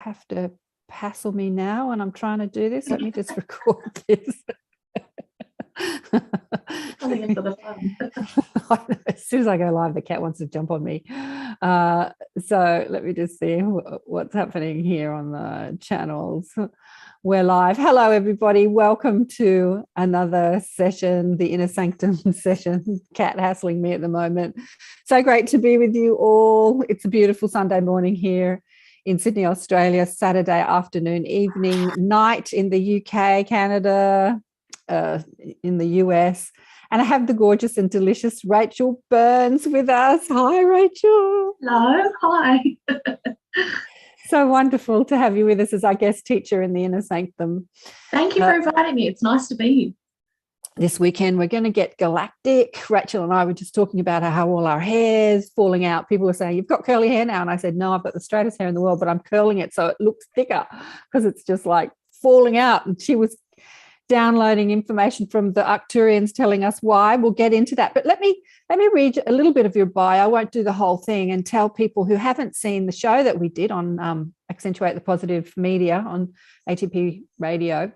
have to hassle me now and I'm trying to do this. Let me just record this. As soon as I go live, the cat wants to jump on me. So let me just see what's happening here on the channels. We're live. Hello, everybody. Welcome to another session, the Inner Sanctum session. Cat hassling me at the moment. So great to be with you all. It's a beautiful Sunday morning here in Sydney, Australia, Saturday afternoon, evening, night in the UK, Canada, in the US. And I have the gorgeous and delicious Rachael Burns with us. Hi, Rachael. Hello. Hi. So wonderful to have you with us as our guest teacher in the Inner Sanctum. Thank you for inviting me. It's nice to be here. This weekend, we're going to get galactic. Rachael and I were just talking about how all our hair's falling out. People are saying, you've got curly hair now. And I said, no, I've got the straightest hair in the world, but I'm curling it so it looks thicker because it's just like falling out. And she was downloading information from the Arcturians telling us why. We'll get into that. But let me read a little bit of your bio. I won't do the whole thing, and tell people who haven't seen the show that we did on Accentuate the Positive Media on ATP Radio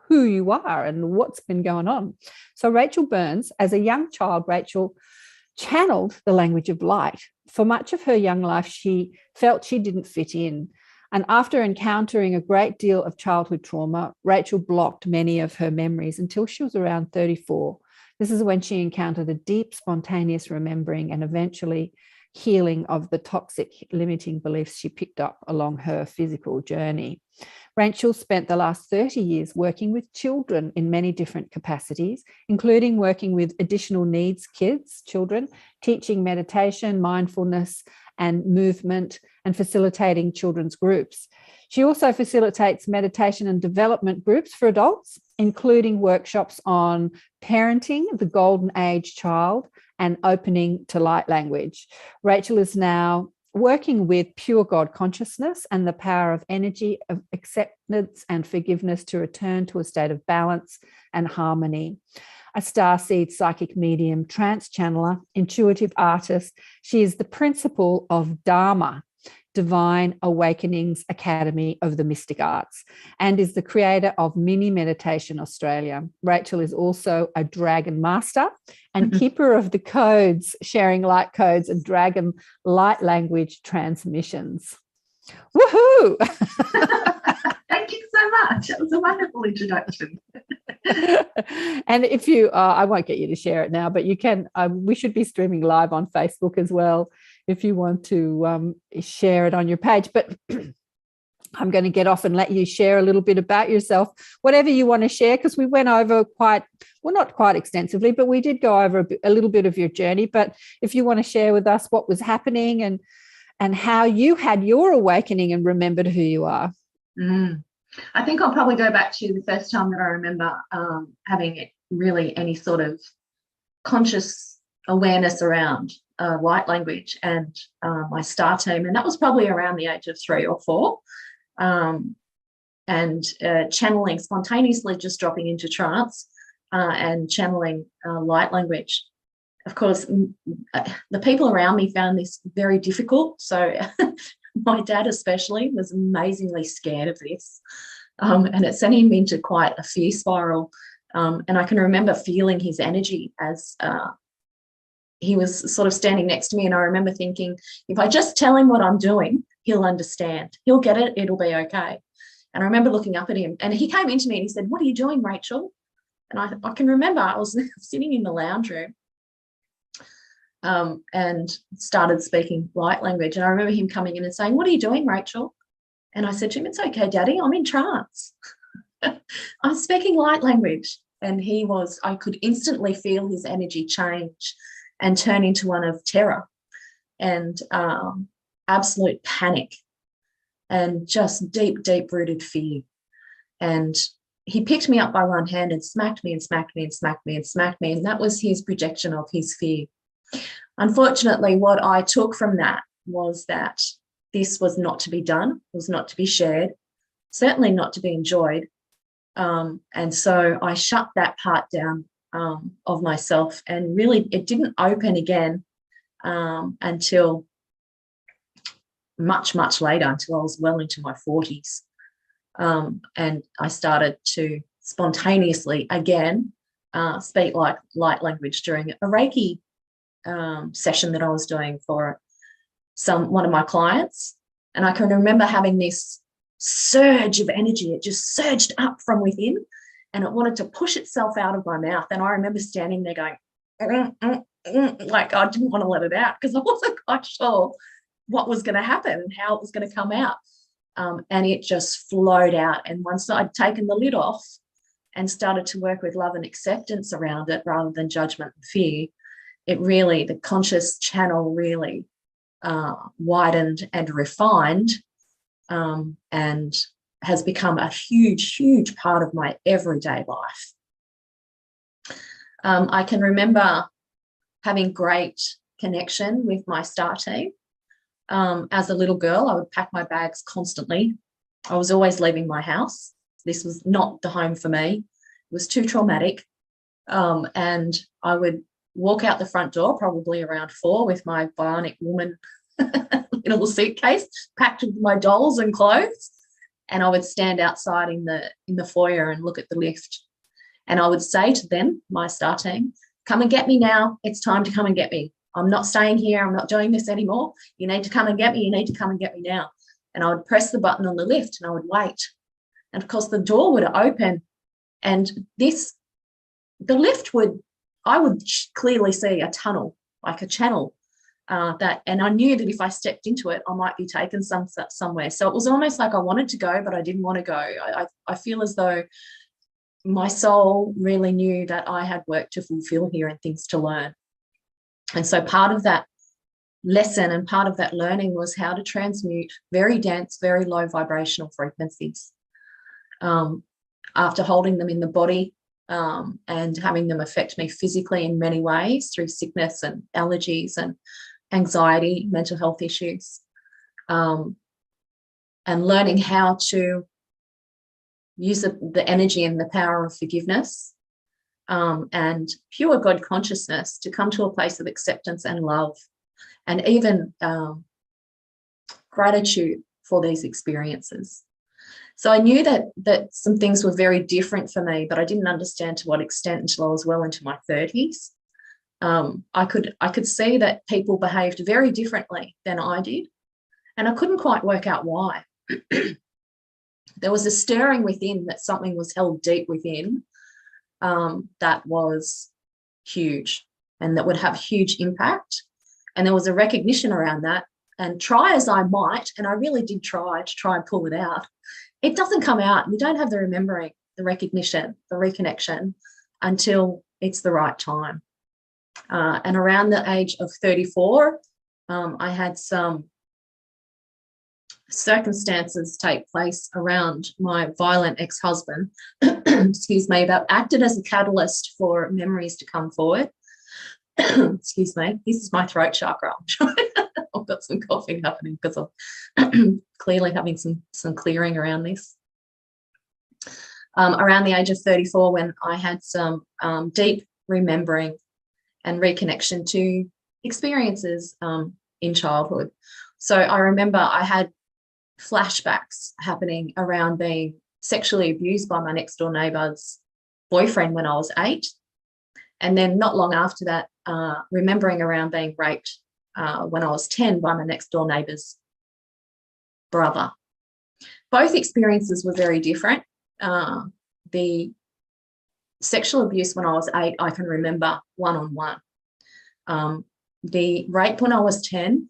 who you are and what's been going on. So Rachael Burns, as a young child, Rachael channeled the language of light. For much of her young life, she felt she didn't fit in. And after encountering a great deal of childhood trauma, Rachael blocked many of her memories until she was around 34. This is when she encountered a deep, spontaneous remembering and eventually healing of the toxic, limiting beliefs she picked up along her physical journey. Rachael spent the last 30 years working with children in many different capacities, including working with additional needs children, teaching meditation, mindfulness and movement, and facilitating children's groups. She also facilitates meditation and development groups for adults, including workshops on parenting the golden age child and opening to light language. Rachael is now working with pure God consciousness and the power of energy of acceptance and forgiveness to return to a state of balance and harmony. A starseed psychic medium, trance channeler, intuitive artist, she is the principal of Dharma, Divine Awakenings Academy of the Mystic Arts, and is the creator of Mini Meditation Australia. Rachael is also a dragon master and keeper of the codes, sharing light codes and dragon light language transmissions. Woohoo! Thank you so much. It was a wonderful introduction. And if you, I won't get you to share it now, but you can, we should be streaming live on Facebook as well if you want to share it on your page. But I'm going to get off and let you share a little bit about yourself, whatever you want to share, because we went over not quite extensively, but we did go over a little bit of your journey. But if you want to share with us what was happening and how you had your awakening and remembered who you are. I think I'll probably go back to the first time that I remember having really any sort of conscious awareness around light language and my star team. And that was probably around the age of 3 or 4. And channeling, spontaneously just dropping into trance and channeling light language. Of course, the people around me found this very difficult. So my dad especially was amazingly scared of this. And it sent him into quite a fear spiral. And I can remember feeling his energy as he was sort of standing next to me. And I remember thinking, if I just tell him what I'm doing, he'll understand. He'll get it. It'll be okay. And I remember looking up at him, and he came into me and he said, "What are you doing, Rachael?" And I can remember I was sitting in the lounge room and started speaking light language. And I remember him coming in and saying, "What are you doing, Rachael?" And I said to him, "It's okay, Daddy, I'm in trance." I'm speaking light language. And I could instantly feel his energy change and turn into one of terror and absolute panic and just deep, deep-rooted fear. And he picked me up by one hand and smacked me and smacked me and smacked me and smacked me. And that was his projection of his fear. Unfortunately, what I took from that was that this was not to be done, was not to be shared, certainly not to be enjoyed. And so I shut that part down of myself, and really it didn't open again until much, much later, until I was well into my 40s. And I started to spontaneously again speak like light language during a Reiki session that I was doing for one of my clients. And I can remember having this surge of energy. It just surged up from within, and it wanted to push itself out of my mouth. And I remember standing there going, like I didn't want to let it out because I wasn't quite sure what was going to happen and how it was going to come out. And it just flowed out. And once I'd taken the lid off and started to work with love and acceptance around it rather than judgment and fear, it really, the conscious channel really widened and refined, and has become a huge, huge part of my everyday life. I can remember having great connection with my STAR team. As a little girl, I would pack my bags constantly. I was always leaving my house. This was not the home for me. It was too traumatic. And I would walk out the front door probably around 4 with my bionic woman little suitcase packed with my dolls and clothes. And I would stand outside in the foyer and look at the lift. And I would say to them, my STAR team, come and get me now. It's time to come and get me. I'm not staying here. I'm not doing this anymore. You need to come and get me. You need to come and get me now. And I would press the button on the lift and I would wait. And of course the door would open, and I would clearly see a tunnel, like a channel, and I knew that if I stepped into it, I might be taken somewhere. So it was almost like I wanted to go, but I didn't want to go. I feel as though my soul really knew that I had work to fulfill here and things to learn. And so part of that lesson and part of that learning was how to transmute very dense, very low vibrational frequencies. After holding them in the body and having them affect me physically in many ways through sickness and allergies and anxiety, mental health issues, and learning how to use the energy and the power of forgiveness and pure God consciousness to come to a place of acceptance and love, and even gratitude for these experiences. So I knew that some things were very different for me, but I didn't understand to what extent until I was well into my 30s. I could see that people behaved very differently than I did, and I couldn't quite work out why. There was a stirring within that something was held deep within that was huge and that would have huge impact. And there was a recognition around that. And try as I might, and I really did try and pull it out, it doesn't come out. You don't have the remembering, the recognition, the reconnection until it's the right time. And around the age of 34, I had some circumstances take place around my violent ex-husband, excuse me, that acted as a catalyst for memories to come forward. Excuse me, this is my throat chakra. I've got some coughing happening because I'm clearly having some clearing around this. Around the age of 34, when I had some deep remembering and reconnection to experiences in childhood. So I remember I had flashbacks happening around being sexually abused by my next door neighbour's boyfriend when I was 8. And then not long after that, remembering around being raped when I was 10 by my next door neighbour's brother. Both experiences were very different. The sexual abuse when I was 8, I can remember one-on-one. The rape when I was 10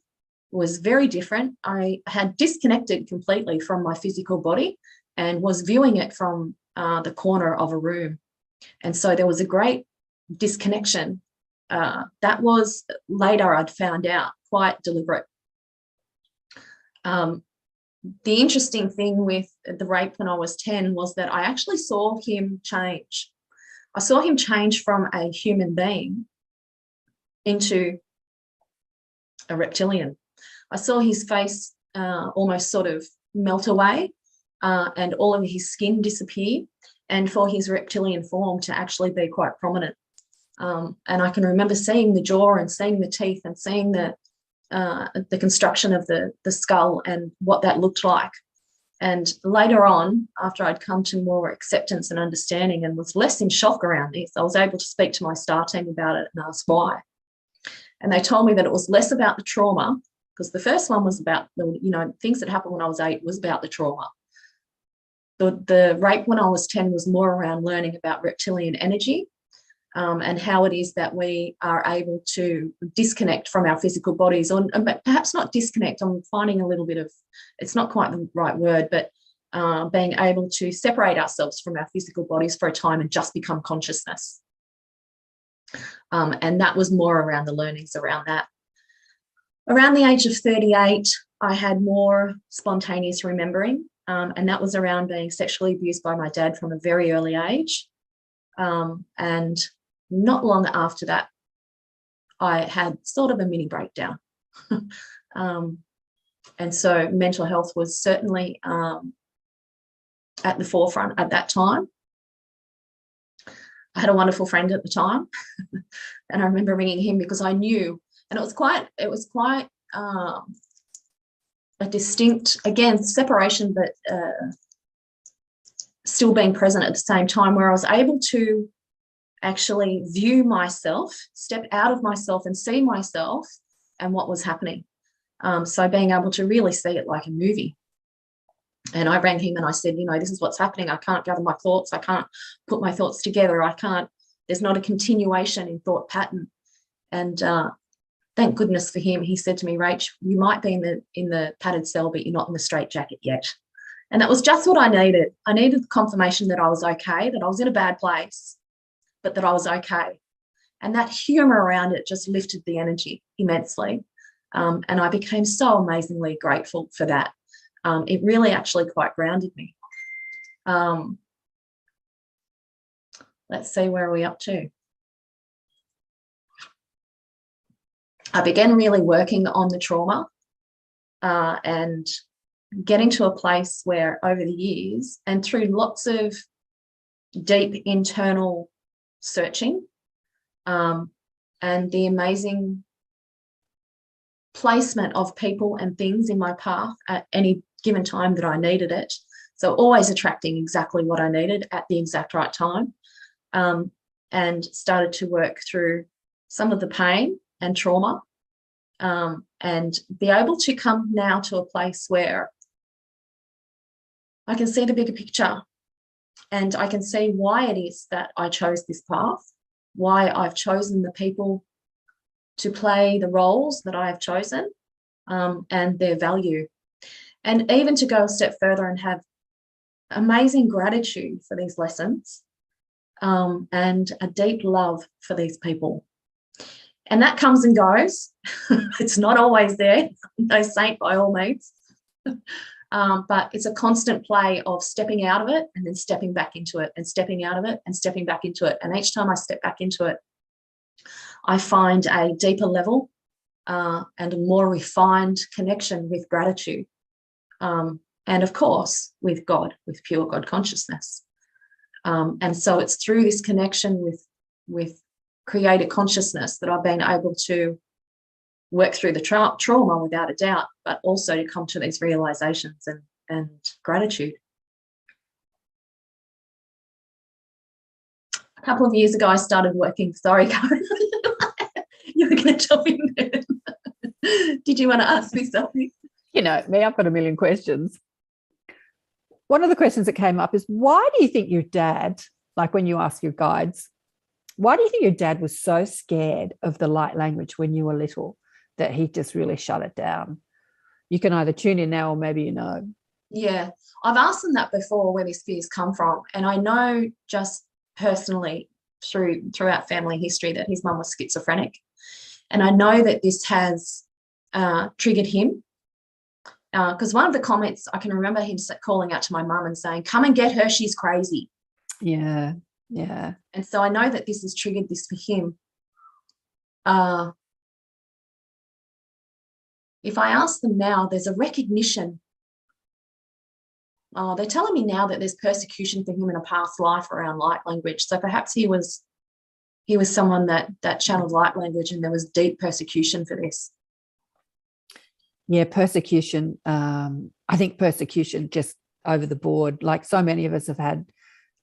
was very different. I had disconnected completely from my physical body and was viewing it from the corner of a room. And so there was a great disconnection. That was later I'd found out quite deliberate. The interesting thing with the rape when I was 10 was that I actually saw him change. I saw him change from a human being into a reptilian. I saw his face almost sort of melt away and all of his skin disappear, and for his reptilian form to actually be quite prominent. And I can remember seeing the jaw and seeing the teeth and seeing the the construction of the skull and what that looked like. And later on, after I'd come to more acceptance and understanding and was less in shock around this, I was able to speak to my star team about it and ask why. And they told me that it was less about the trauma, because the first one was about, things that happened when I was 8 was about the trauma. The rape when I was 10 was more around learning about reptilian energy, and how it is that we are able to disconnect from our physical bodies, or perhaps not disconnect. I'm finding a little bit of, it's not quite the right word, but being able to separate ourselves from our physical bodies for a time and just become consciousness. And that was more around the learnings around that. Around the age of 38, I had more spontaneous remembering, and that was around being sexually abused by my dad from a very early age. And not long after that, I had sort of a mini breakdown. And so mental health was certainly at the forefront at that time. I had a wonderful friend at the time, and I remember ringing him because I knew, and it was quite a distinct, again, separation, but still being present at the same time, where I was able to actually view myself, step out of myself and see myself and what was happening. So being able to really see it like a movie. And I rang him and I said, this is what's happening. I can't gather my thoughts. I can't put my thoughts together. There's not a continuation in thought pattern. And thank goodness for him. He said to me, Rach, you might be in the padded cell, but you're not in the straitjacket yet. And that was just what I needed. I needed the confirmation that I was okay, that I was in a bad place, but that I was okay. And that humor around it just lifted the energy immensely. And I became so amazingly grateful for that. It really actually quite grounded me. Let's see, where are we up to? I began really working on the trauma and getting to a place where over the years and through lots of deep internal searching and the amazing placement of people and things in my path at any given time that I needed it. So always attracting exactly what I needed at the exact right time, and started to work through some of the pain and trauma, and be able to come now to a place where I can see the bigger picture and I can see why it is that I chose this path, why I've chosen the people to play the roles that I have chosen, and their value. And even to go a step further and have amazing gratitude for these lessons, and a deep love for these people. And that comes and goes. It's not always there, no saint by all means. But it's a constant play of stepping out of it and then stepping back into it and stepping out of it and stepping back into it. And each time I step back into it, I find a deeper level and a more refined connection with gratitude. And of course, with God, with pure God consciousness. And so it's through this connection with creator consciousness that I've been able to work through the trauma without a doubt, but also to come to these realizations and gratitude. A couple of years ago, I started working. Sorry, Karen. You were going to jump in there. Did you want to ask me something? Me, I've got a million questions. One of the questions that came up is, why do you think your dad, like when you ask your guides, why do you think your dad was so scared of the light language when you were little that he just really shut it down? You can either tune in now or maybe you know. Yeah, I've asked him that before, where these fears come from. And I know just personally throughout family history that his mum was schizophrenic. And I know that this has triggered him. Because one of the comments, I can remember him calling out to my mum and saying, "Come and get her, she's crazy." Yeah, yeah. And so I know that this has triggered this for him. If I ask them now, there's a recognition. They're telling me now that there's persecution for him in a past life around light language. So perhaps he was someone that channeled light language and there was deep persecution for this. Yeah, persecution. I think persecution just over the board. Like so many of us have had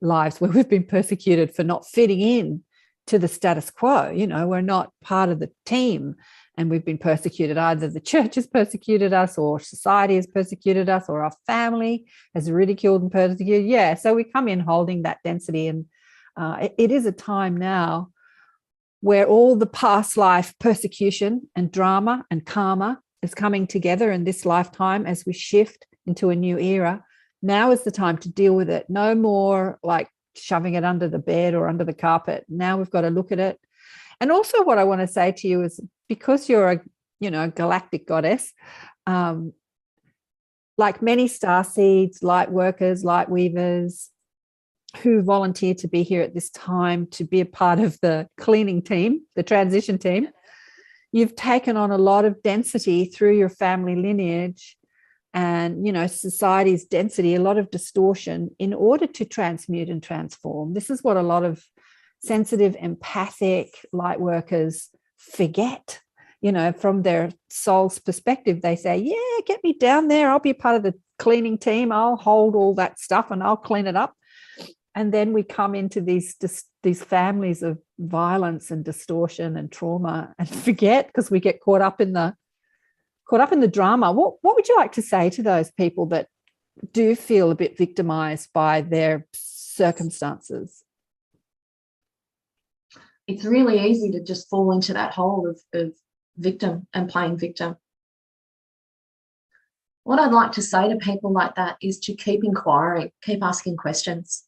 lives where we've been persecuted for not fitting in to the status quo. You know, we're not part of the team, and we've been persecuted. Either the church has persecuted us, or society has persecuted us, or our family has ridiculed and persecuted. Yeah, so we come in holding that density, and it is a time now where all the past life persecution and drama and karma is coming together in this lifetime as we shift into a new era. Now is the time to deal with it. No more like shoving it under the bed or under the carpet. Now we've got to look at it. And also what I want to say to you is, because you're a, you know, galactic goddess, like many star seeds, light workers, light weavers who volunteer to be here at this time to be a part of the cleaning team, the transition team, you've taken on a lot of density through your family lineage and, you know, society's density, a lot of distortion in order to transmute and transform. This is what a lot of sensitive, empathic light workers forget. You know, from their soul's perspective, they say, yeah, get me down there. I'll be a part of the cleaning team. I'll hold all that stuff and I'll clean it up. And then we come into these families of violence and distortion and trauma and forget, because we get caught up in the drama. What would you like to say to those people that do feel a bit victimized by their circumstances? It's really easy to just fall into that hole of victim and playing victim. What I'd like to say to people like that is to keep inquiring, keep asking questions.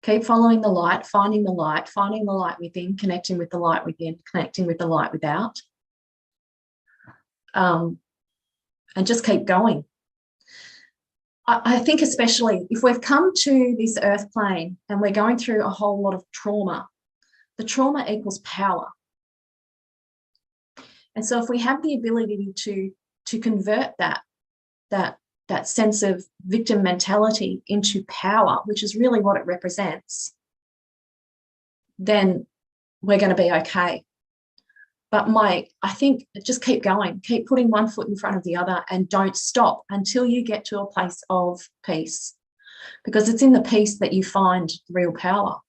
Keep following the light, finding the light within, connecting with the light within, connecting with the light without. And just keep going. I think especially if we've come to this earth plane and we're going through a whole lot of trauma, the trauma equals power. And so if we have the ability to convert that sense of victim mentality into power, which is really what it represents, then we're going to be okay. But I think just keep going, keep putting one foot in front of the other, and don't stop until you get to a place of peace, because it's in the peace that you find real power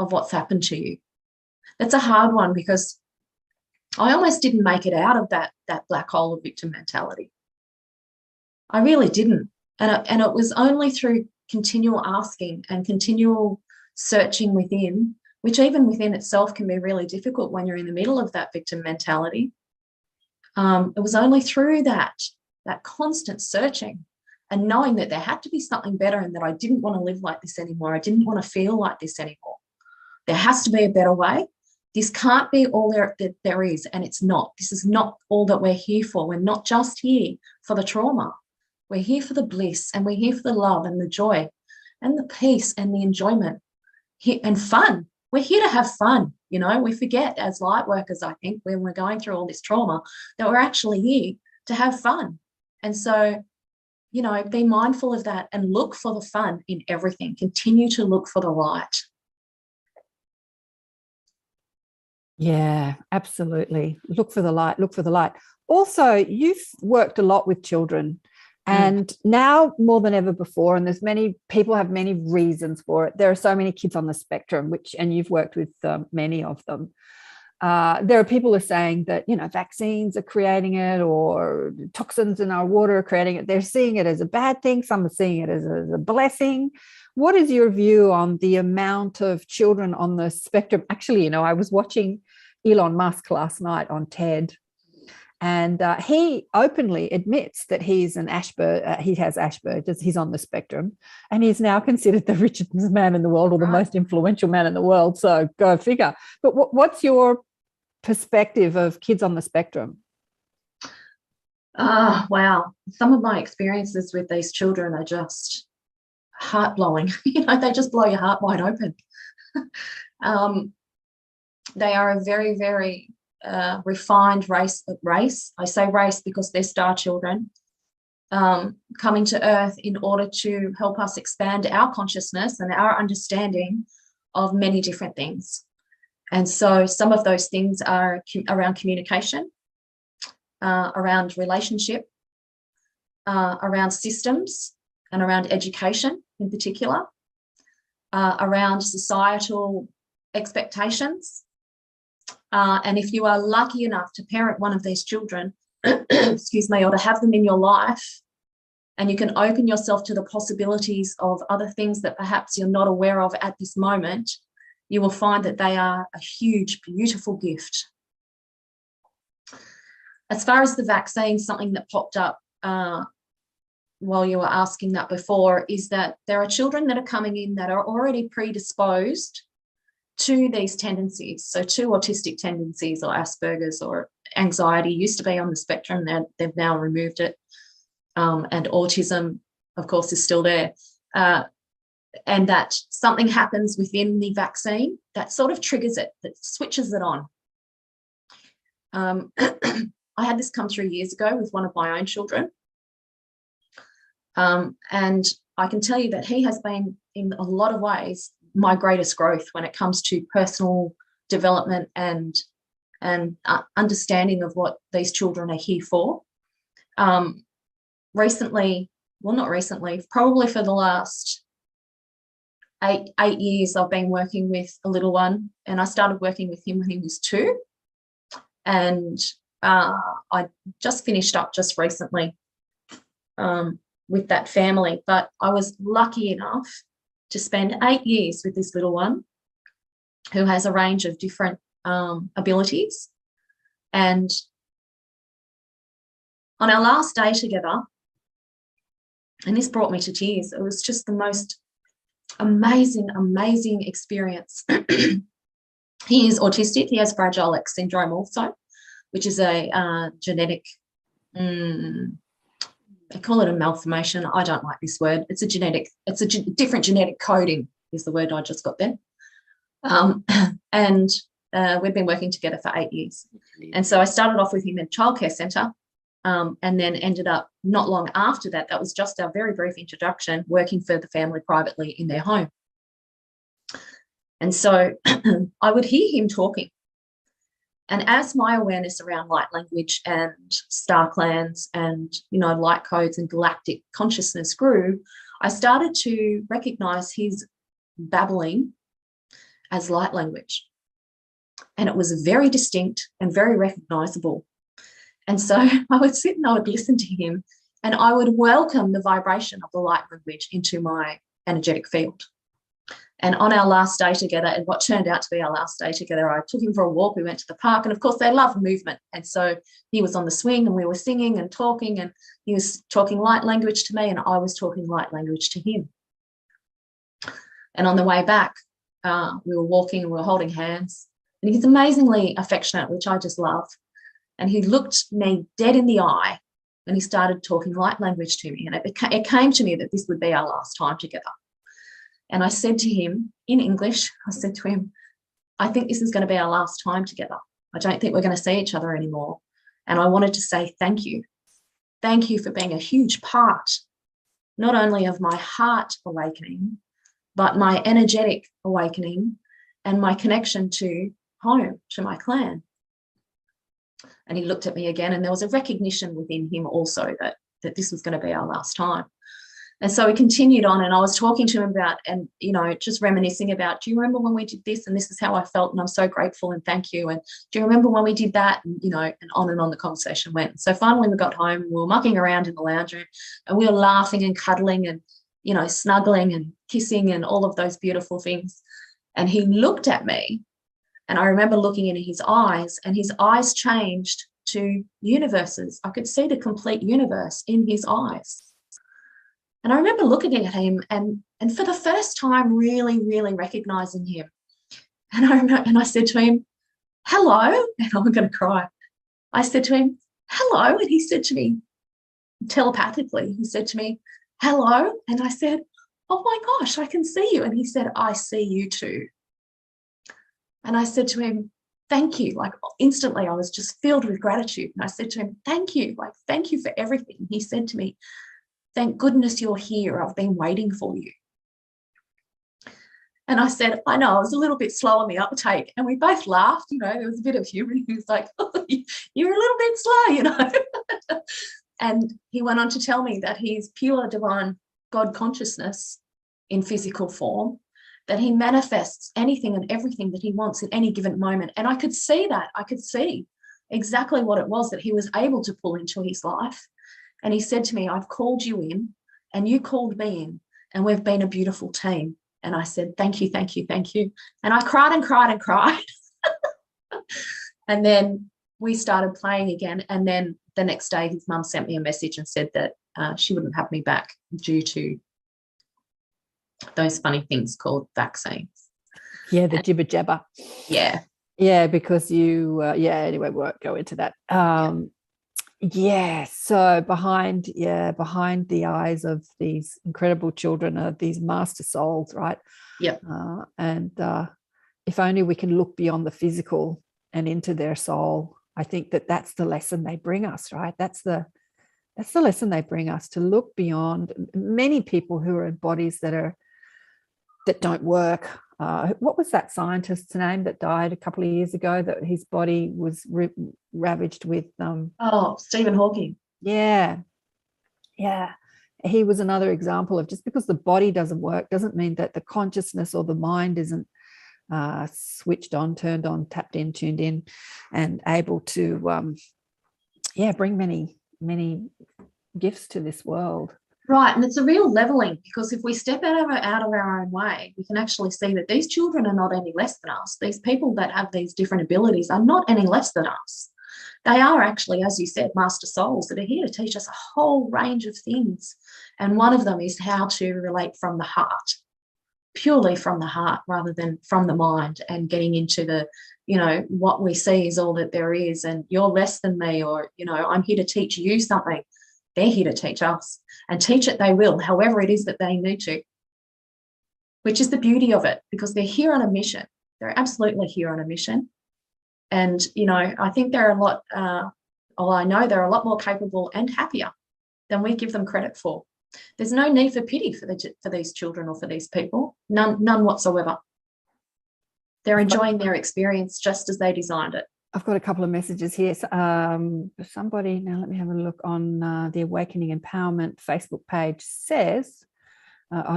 of what's happened to you. That's a hard one, because I almost didn't make it out of that black hole of victim mentality. I really didn't. And it was only through continual asking and continual searching within, which even within itself can be really difficult when you're in the middle of that victim mentality. It was only through that constant searching and knowing that there had to be something better, and that I didn't want to live like this anymore. I didn't want to feel like this anymore. There has to be a better way. This can't be all there is, and it's not. This is not all that we're here for. We're not just here for the trauma. We're here for the bliss, and we're here for the love and the joy and the peace and the enjoyment and fun. We're here to have fun. You know, we forget as light workers, I think, when we're going through all this trauma, that we're actually here to have fun. And so, you know, be mindful of that and look for the fun in everything. Continue to look for the light. Yeah, absolutely. Look for the light, look for the light. Also, you've worked a lot with children, and now more than ever before, and there's many people have many reasons for it. There are so many kids on the spectrum, and you've worked with many of them. There are people who are saying that, you know, vaccines are creating it, or toxins in our water are creating it. They're seeing it as a bad thing. Some are seeing it as a blessing. What is your view on the amount of children on the spectrum? Actually, you know, I was watching Elon Musk last night on TED, and he openly admits that he's an he has Asperger's, he's on the spectrum, and he's now considered the richest man in the world, or the most influential man in the world. So go figure. But what's your perspective of kids on the spectrum? Wow. Some of my experiences with these children are just heart-blowing. You know, they just blow your heart wide open. They are a very, very refined race. I say race because they're star children, coming to Earth in order to help us expand our consciousness and our understanding of many different things. And so some of those things are around communication, around relationship, around systems and around education in particular, around societal expectations. And if you are lucky enough to parent one of these children, excuse me, or to have them in your life, and you can open yourself to the possibilities of other things that perhaps you're not aware of at this moment, you will find that they are a huge, beautiful gift. As far as the vaccine, something that popped up while you were asking that before is that there are children that are coming in that are already predisposed to these tendencies. So to autistic tendencies or Asperger's or anxiety used to be on the spectrum. They've now removed it. And autism, of course, is still there. And that something happens within the vaccine that sort of triggers it, that switches it on. I had this come through years ago with one of my own children. And I can tell you that he has been, in a lot of ways, my greatest growth when it comes to personal development and understanding of what these children are here for. Recently, well, not recently, probably for the last eight years, I've been working with a little one, and I started working with him when he was 2. And I just finished up just recently with that family, but I was lucky enough to spend 8 years with this little one who has a range of different abilities. And on our last day together, and this brought me to tears, it was just the most amazing, amazing experience. He is autistic. He has Fragile X syndrome also, which is a genetic, they call it a malformation. I don't like this word. It's a genetic, it's a different genetic coding is the word I just got there. And we've been working together for 8 years. And so I started off with him in a childcare centre, and then ended up not long after that, that was just our very brief introduction, working for the family privately in their home. And so I would hear him talking. And as my awareness around light language and star clans and, light codes and galactic consciousness grew, I started to recognize his babbling as light language. And it was very distinct and very recognizable. And so I would sit and I would listen to him, and I would welcome the vibration of the light language into my energetic field. And on our last day together, and what turned out to be our last day together, I took him for a walk. We went to the park, and of course they love movement. And so he was on the swing and we were singing and talking, and he was talking light language to me and I was talking light language to him. And on the way back, we were walking and we were holding hands, and he's amazingly affectionate, which I just love. And he looked me dead in the eye and he started talking light language to me. And it came to me that this would be our last time together. And I said to him in English, I said to him, I think this is going to be our last time together. I don't think we're going to see each other anymore. And I wanted to say thank you. Thank you for being a huge part, not only of my heart awakening, but my energetic awakening and my connection to home, to my clan. And he looked at me again, and there was a recognition within him also that this was going to be our last time. And so we continued on, and I was talking to him about, and, just reminiscing about, do you remember when we did this? And this is how I felt, and I'm so grateful, and thank you. And do you remember when we did that? And, and on the conversation went. So finally we got home, we were mucking around in the lounge room, and we were laughing and cuddling and, snuggling and kissing and all of those beautiful things. And he looked at me, and I remember looking into his eyes, and his eyes changed to universes. I could see the complete universe in his eyes. And I remember looking at him and for the first time really, really recognizing him. And I said to him, hello, and I'm going to cry. I said to him, hello, and he said to me telepathically, he said to me, hello, and I said, oh my gosh, I can see you. And he said, I see you too. And I said to him, thank you. Like instantly I was just filled with gratitude. And I said to him, thank you. Like, thank you for everything. He said to me, thank goodness you're here. I've been waiting for you. And I said, I know, I was a little bit slow on the uptake. And we both laughed, there was a bit of humor. He was like, oh, you're a little bit slow, And he went on to tell me that he's pure divine God consciousness in physical form, that he manifests anything and everything that he wants at any given moment. And I could see that. I could see exactly what it was that he was able to pull into his life. And he said to me, I've called you in and you called me in, and we've been a beautiful team. And I said, thank you, thank you, thank you. And I cried and cried and cried. And then we started playing again. And then the next day, his mum sent me a message and said that she wouldn't have me back due to those funny things called vaccines. Yeah, the jibber jabber. Yeah. Yeah, because anyway, we won't go into that. So behind the eyes of these incredible children are these master souls, right? Yeah. And if only we can look beyond the physical and into their soul, I think that's the lesson they bring us, right? That's the lesson they bring us, to look beyond. Many people who are in bodies that don't work. What was that scientist's name that died a couple of years ago, that his body was ravaged with Stephen Hawking. Yeah he was another example of, just because the body doesn't work doesn't mean that the consciousness or the mind isn't switched on, turned on, tapped in, tuned in, and able to bring many gifts to this world. Right, and it's a real leveling, because if we step out of our own way, we can actually see that these children are not any less than us. These people that have these different abilities are not any less than us. They are actually, as you said, master souls that are here to teach us a whole range of things. And one of them is how to relate from the heart, purely from the heart rather than from the mind, and getting into the, what we see is all that there is, and you're less than me, or, I'm here to teach you something. They're here to teach us, and teach it they will, however it is that they need to, which is the beauty of it, because they're here on a mission. They're absolutely here on a mission. And, I think they're I know they're a lot more capable and happier than we give them credit for. There's no need for pity for these children or for these people, none whatsoever. They're enjoying their experience just as they designed it. I've got a couple of messages here. Somebody, now let me have a look on the Awakening Empowerment Facebook page, says,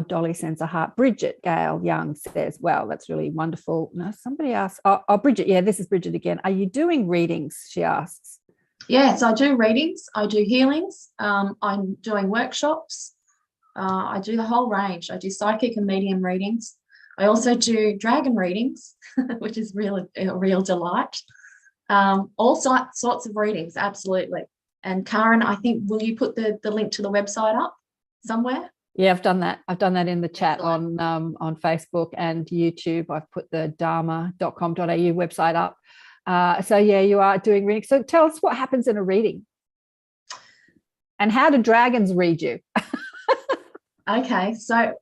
Dolly sends a heart. Bridget Gale Young says, wow, that's really wonderful. No, somebody asked, Bridget, this is Bridget again. Are you doing readings, she asks? Yes, I do readings. I do healings. I'm doing workshops. I do the whole range. I do psychic and medium readings. I also do dragon readings, which is really a real delight. All sorts of readings, absolutely. And Karen, I think, will you put the link to the website up somewhere? Yeah, I've done that. I've done that in the chat on Facebook and YouTube. I've put the dharma.com.au website up. You are doing readings. So tell us what happens in a reading, and how do dragons read you? Okay, so,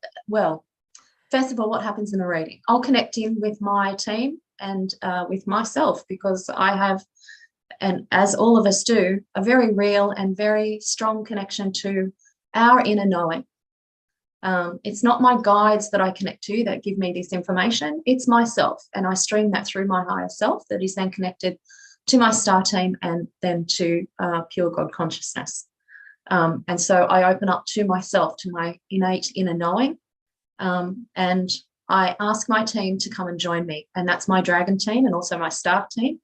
first of all, what happens in a reading? I'll connect in with my team and with myself, because I have, and as all of us do, a very real and very strong connection to our inner knowing. It's not my guides that I connect to that give me this information. It's myself, and I stream that through my higher self, that is then connected to my star team and then to pure God consciousness. And so I open up to myself, to my innate inner knowing, and I ask my team to come and join me, and that's my dragon team and also my star team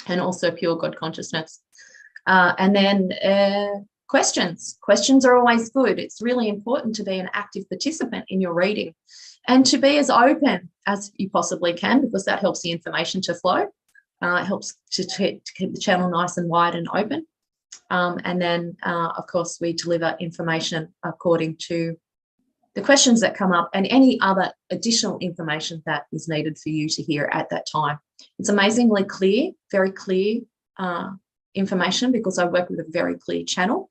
and also pure God consciousness. And then questions are always good. It's really important to be an active participant in your reading and to be as open as you possibly can, because that helps the information to flow. It helps to keep the channel nice and wide and open. And then, of course, we deliver information according to the questions that come up and any other additional information that is needed for you to hear at that time. It's amazingly clear, very clear information, because I work with a very clear channel.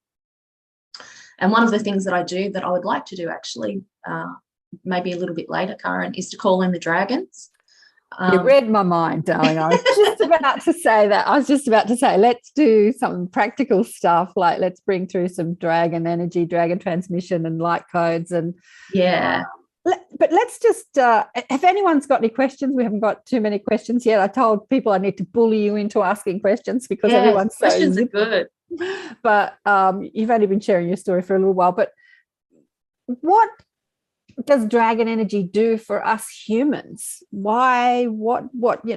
And one of the things that I do that I would like to do actually, maybe a little bit later, Karen, is to call in the dragons. You read my mind, darling. I was just about to say that. I was just about to say, let's do some practical stuff, like let's bring through some dragon energy, dragon transmission and light codes. And but let's just, if anyone's got any questions, we haven't got too many questions yet. I told people I need to bully you into asking questions, because everyone's questions are good. But you've only been sharing your story for a little while. But what does dragon energy do for us humans? Why? What?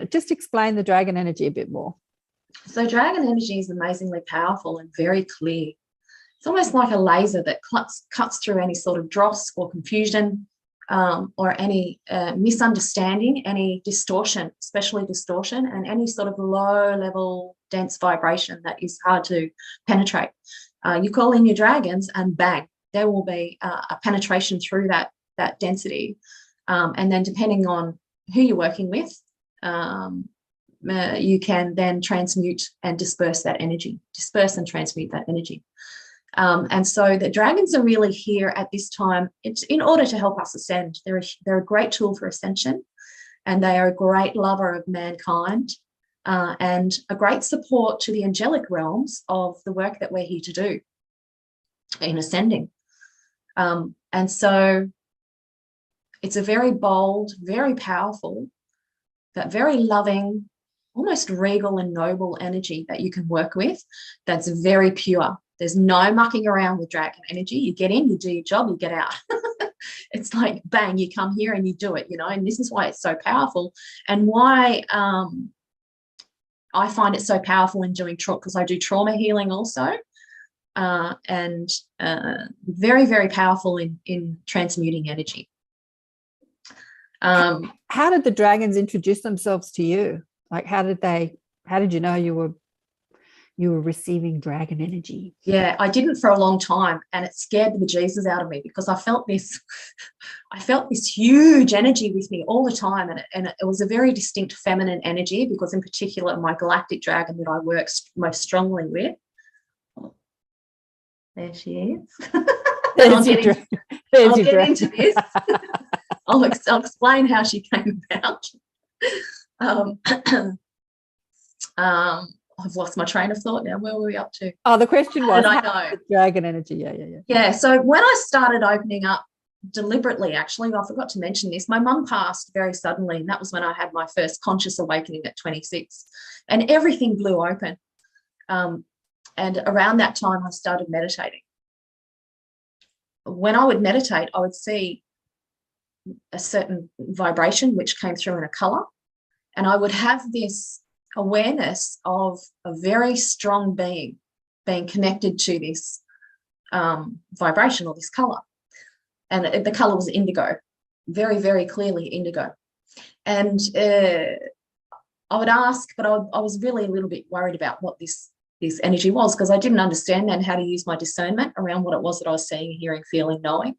Just explain the dragon energy a bit more. So dragon energy is amazingly powerful and very clear. It's almost like a laser that cuts through any sort of dross or confusion, or any misunderstanding, any distortion, especially distortion, and any sort of low-level dense vibration that is hard to penetrate. You call in your dragons and bang, there will be a penetration through that density. And then depending on who you're working with, you can then transmute and disperse and transmute that energy. And so the dragons are really here at this time. It's in order to help us ascend. They're a great tool for ascension, and they are a great lover of mankind, and a great support to the angelic realms of the work that we're here to do in ascending. And so it's a very bold, very powerful, that very loving, almost regal and noble energy that you can work with, that's very pure. There's no mucking around with dragon energy. You get in, you do your job, you get out. It's like, bang, you come here and you do it, and this is why it's so powerful, and why I find it so powerful in doing trauma, because I do trauma healing also, and very, very powerful in transmuting energy. How did the dragons introduce themselves to you? Like, how did you know you were receiving dragon energy? Yeah, I didn't for a long time, and it scared the bejesus out of me, because I felt this huge energy with me all the time, and it was a very distinct feminine energy, because in particular my galactic dragon that I work most strongly with. There she is. I'll get into this. I'll explain how she came about. I've lost my train of thought now. Where were we up to? Oh, the question was, I know. Dragon energy. Yeah. Yeah, so when I started opening up deliberately, actually, I forgot to mention this, my mum passed very suddenly, and that was when I had my first conscious awakening at 26, and everything blew open. And around that time, I started meditating. When I would meditate, I would see a certain vibration which came through in a color, and I would have this awareness of a very strong being connected to this vibration or this color, and the color was indigo, very, very clearly indigo. And I would ask, but I was really a little bit worried about what this energy was, because I didn't understand then how to use my discernment around what it was that I was seeing, hearing, feeling, knowing.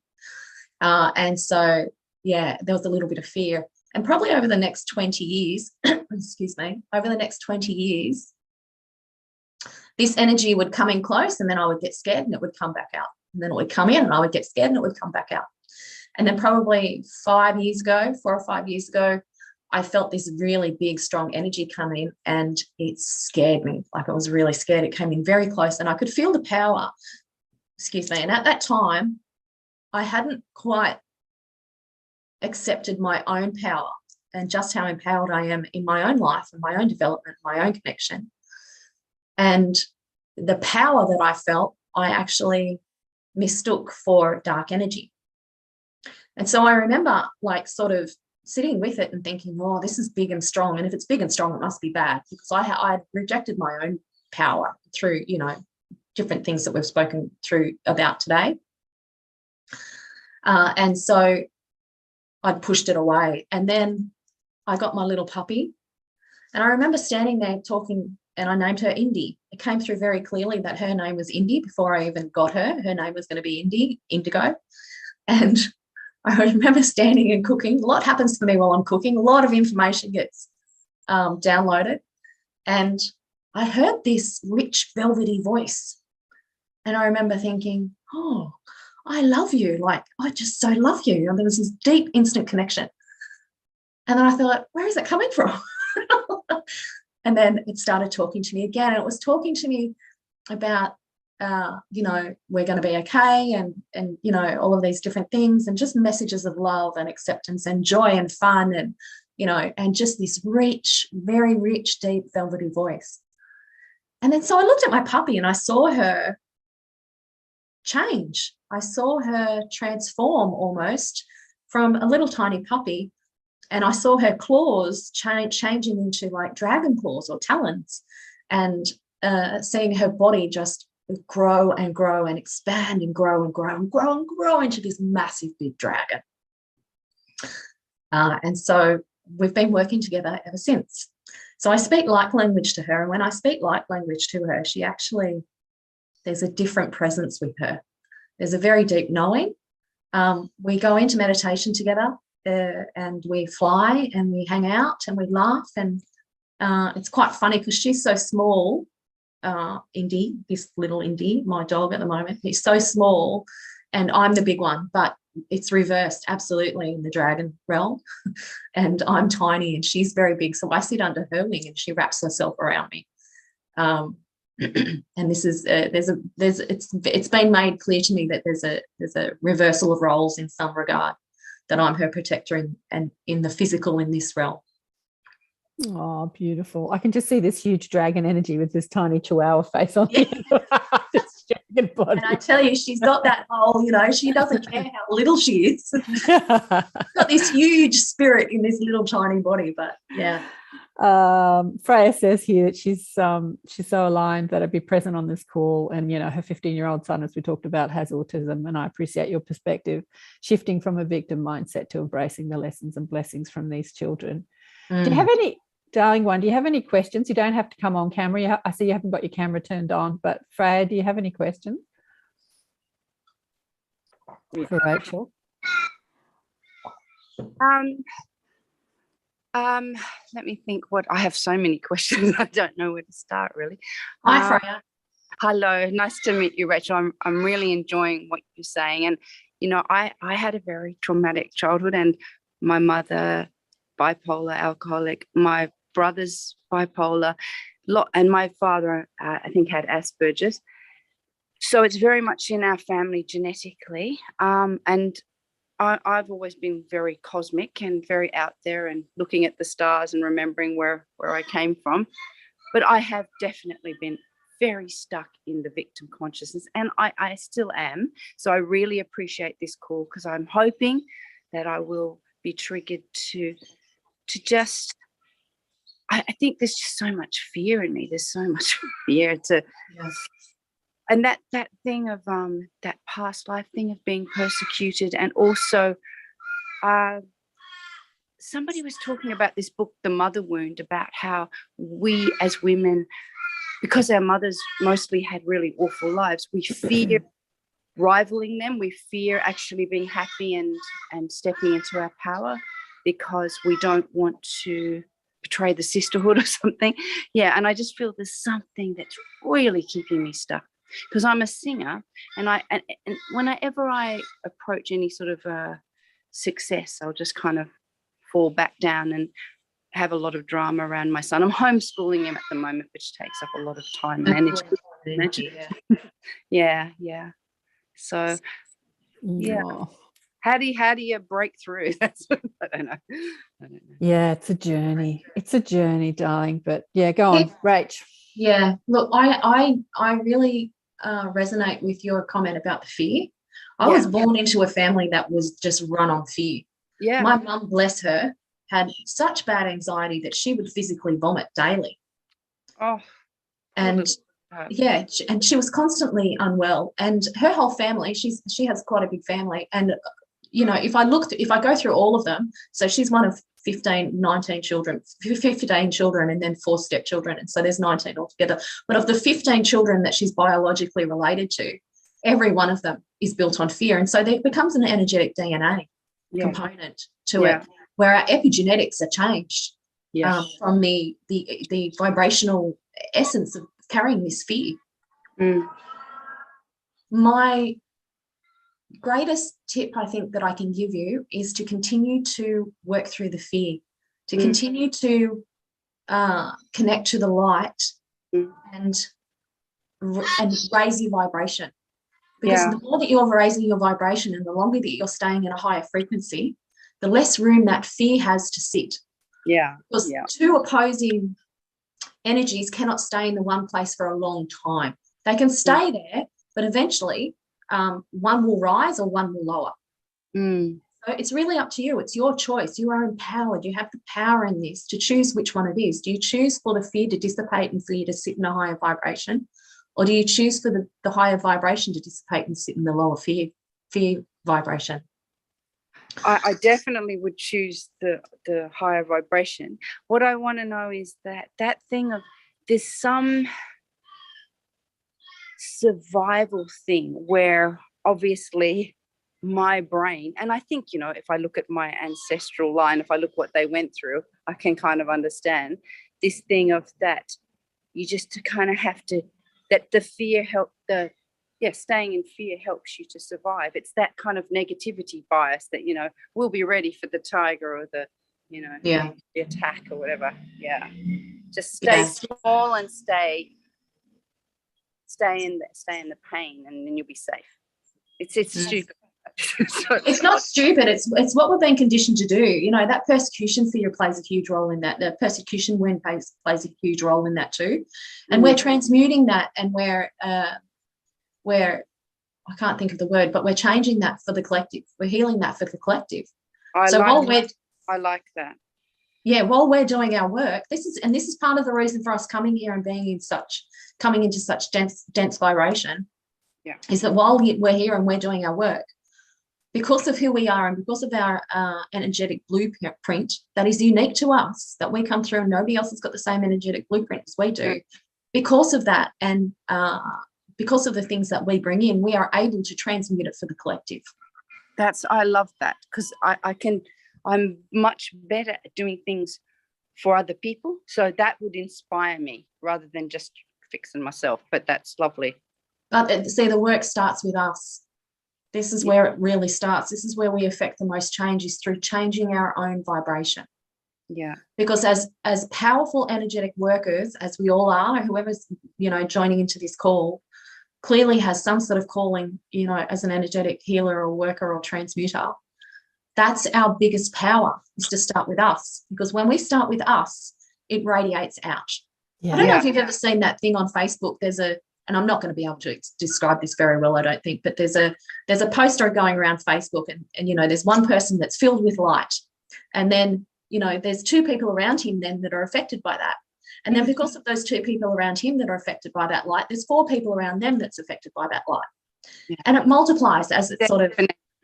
And so, yeah, there was a little bit of fear. And probably over the next 20 years, over the next 20 years, this energy would come in close, and then I would get scared and it would come back out. And then it would come in and I would get scared and it would come back out. And then probably 4 or 5 years ago, I felt this really big, strong energy come in, and it scared me. Like, I was really scared. It came in very close and I could feel the power. And at that time, I hadn't quite accepted my own power and just how empowered I am in my own life and my own development, my own connection. And the power that I felt, I actually mistook for dark energy. And so I remember, like, sort of sitting with it and thinking, oh, this is big and strong. And if it's big and strong, it must be bad, because I had rejected my own power through, different things that we've spoken through about today. And so I'd pushed it away. And then I got my little puppy, and I remember standing there talking, and I named her Indy. It came through very clearly that her name was Indy before I even got her. Her name was going to be Indigo. And I remember standing and cooking. A lot happens for me while I'm cooking. A lot of information gets downloaded. And I heard this rich, velvety voice. And I remember thinking, oh, I love you. Like, I just so love you. And there was this deep, instant connection. And then I thought, where is it coming from? And then it started talking to me again. And it was talking to me about, we're going to be okay, and all of these different things, and just messages of love and acceptance and joy and fun, and, and just this rich, very rich, deep, velvety voice. And then so I looked at my puppy and I saw her change. I saw her transform almost from a little tiny puppy, and I saw her claws changing into like dragon claws or talons, and seeing her body just grow and grow and expand and grow and grow and grow and grow into this massive big dragon. And so we've been working together ever since. So I speak light language to her, and when I speak light language to her, she actually, there's a different presence with her. There's a very deep knowing. We go into meditation together, and we fly and we hang out and we laugh, and it's quite funny because she's so small. Indy, this little Indy, my dog at the moment, he's so small and I'm the big one, but it's reversed absolutely in the dragon realm. And I'm tiny and she's very big, so I sit under her wing and she wraps herself around me. And this is it's been made clear to me that there's a reversal of roles in some regard, that I'm her protector and in the physical in this realm. Oh, beautiful. I can just see this huge dragon energy with this tiny chihuahua face on the end of this dragon body. And I tell you, she's got that whole, she doesn't care how little she is. Got this huge spirit in this little tiny body, but yeah. Freya says here that she's so aligned that I'd be present on this call, and her 15-year-old son, as we talked about, has autism, and I appreciate your perspective, shifting from a victim mindset to embracing the lessons and blessings from these children. Do you have any, darling one, do you have any questions? You don't have to come on camera. I see you haven't got your camera turned on, but Freya, do you have any questions for Rachael? Let me think. I have so many questions. I don't know where to start, really. Hi, Freya. Hello, nice to meet you, Rachael. I'm really enjoying what you're saying. And I had a very traumatic childhood, and my mother bipolar, alcoholic, my brother's bipolar, and my father I think had Asperger's. So it's very much in our family genetically. And I've always been very cosmic and very out there and looking at the stars and remembering where I came from. But I have definitely been very stuck in the victim consciousness, and I still am. So I really appreciate this call, because I'm hoping that I will be triggered to just, I think there's just so much fear in me. There's so much fear and that thing of that past life thing of being persecuted. And also somebody was talking about this book, The Mother Wound, about how we as women, because our mothers mostly had really awful lives, we fear rivaling them. We fear actually being happy and stepping into our power, because we don't want to betray the sisterhood or something. Yeah, and I just feel there's something that's really keeping me stuck, because I'm a singer, and whenever I approach any sort of success, I'll just kind of fall back down and have a lot of drama around my son. I'm homeschooling him at the moment, which takes up a lot of time and energy. Yeah. So yeah. How do you break through? That's what, I don't know. Yeah, it's a journey. It's a journey, darling. But yeah, go on, Rach. Yeah, look, I really resonate with your comment about the fear. I was born into a family that was just run on fear. Yeah. My mum, bless her, had such bad anxiety that she would physically vomit daily. Oh. And yeah, and she was constantly unwell. And her whole family, she has quite a big family. And if I go through all of them, so she's one of 19 children, and then 4 stepchildren, and so there's 19 altogether. But of the 15 children that she's biologically related to, every one of them is built on fear. And so there becomes an energetic DNA component to it, where our epigenetics are changed from the vibrational essence of carrying this fear. My greatest tip, I think, that I can give you is to continue to work through the fear, to continue to connect to the light and raise your vibration. Because the more that you're raising your vibration and the longer that you're staying in a higher frequency, the less room that fear has to sit. Yeah. Because two opposing energies cannot stay in the one place for a long time. They can stay there, but eventually one will rise or one will lower. So it's really up to you. It's your choice. You are empowered. You have the power in this to choose which one it is. Do you choose for the fear to dissipate and for you to sit in a higher vibration? Or do you choose for the higher vibration to dissipate and sit in the lower fear vibration? I definitely would choose the higher vibration. What I want to know is that thing of there's some survival thing where obviously my brain, and I think, you know, if I look at my ancestral line, if I look what they went through, I can kind of understand this thing of that you just kind of have to, that the fear staying in fear helps you to survive. It's that kind of negativity bias that, you know, we'll be ready for the tiger or the, you know, the attack or whatever. Yeah. Just stay small and stay in the pain, and then you'll be safe. It's stupid. It's not stupid. It's what we've been conditioned to do. You know, that persecution fear plays a huge role in that. The persecution wound plays a huge role in that too. And we're transmuting that, and we're I can't think of the word, but we're changing that for the collective. We're healing that for the collective. I like that. Yeah, while we're doing our work, this is part of the reason for us coming here and coming into such dense vibration. Yeah. Is that while we're here and we're doing our work, because of who we are and because of our energetic blueprint that is unique to us, that we come through and nobody else has got the same energetic blueprint as we do. Because of that, and because of the things that we bring in, we are able to transmute it for the collective. I love that, because I'm much better at doing things for other people. So that would inspire me rather than just fixing myself. But that's lovely. But see, the work starts with us. This is where it really starts. This is where we affect the most change, is through changing our own vibration. Yeah. Because as powerful energetic workers, as we all are, whoever's, you know, joining into this call clearly has some sort of calling, you know, as an energetic healer or worker or transmuter. That's our biggest power, is to start with us. Because when we start with us, it radiates out. Yeah. I don't know if you've ever seen that thing on Facebook. And I'm not going to be able to describe this very well, I don't think, but there's a poster going around Facebook, and you know, there's one person that's filled with light, and then, you know, there's two people around him then that are affected by that, and then because of those two people around him that are affected by that light, there's four people around them that's affected by that light, and it multiplies as it sort of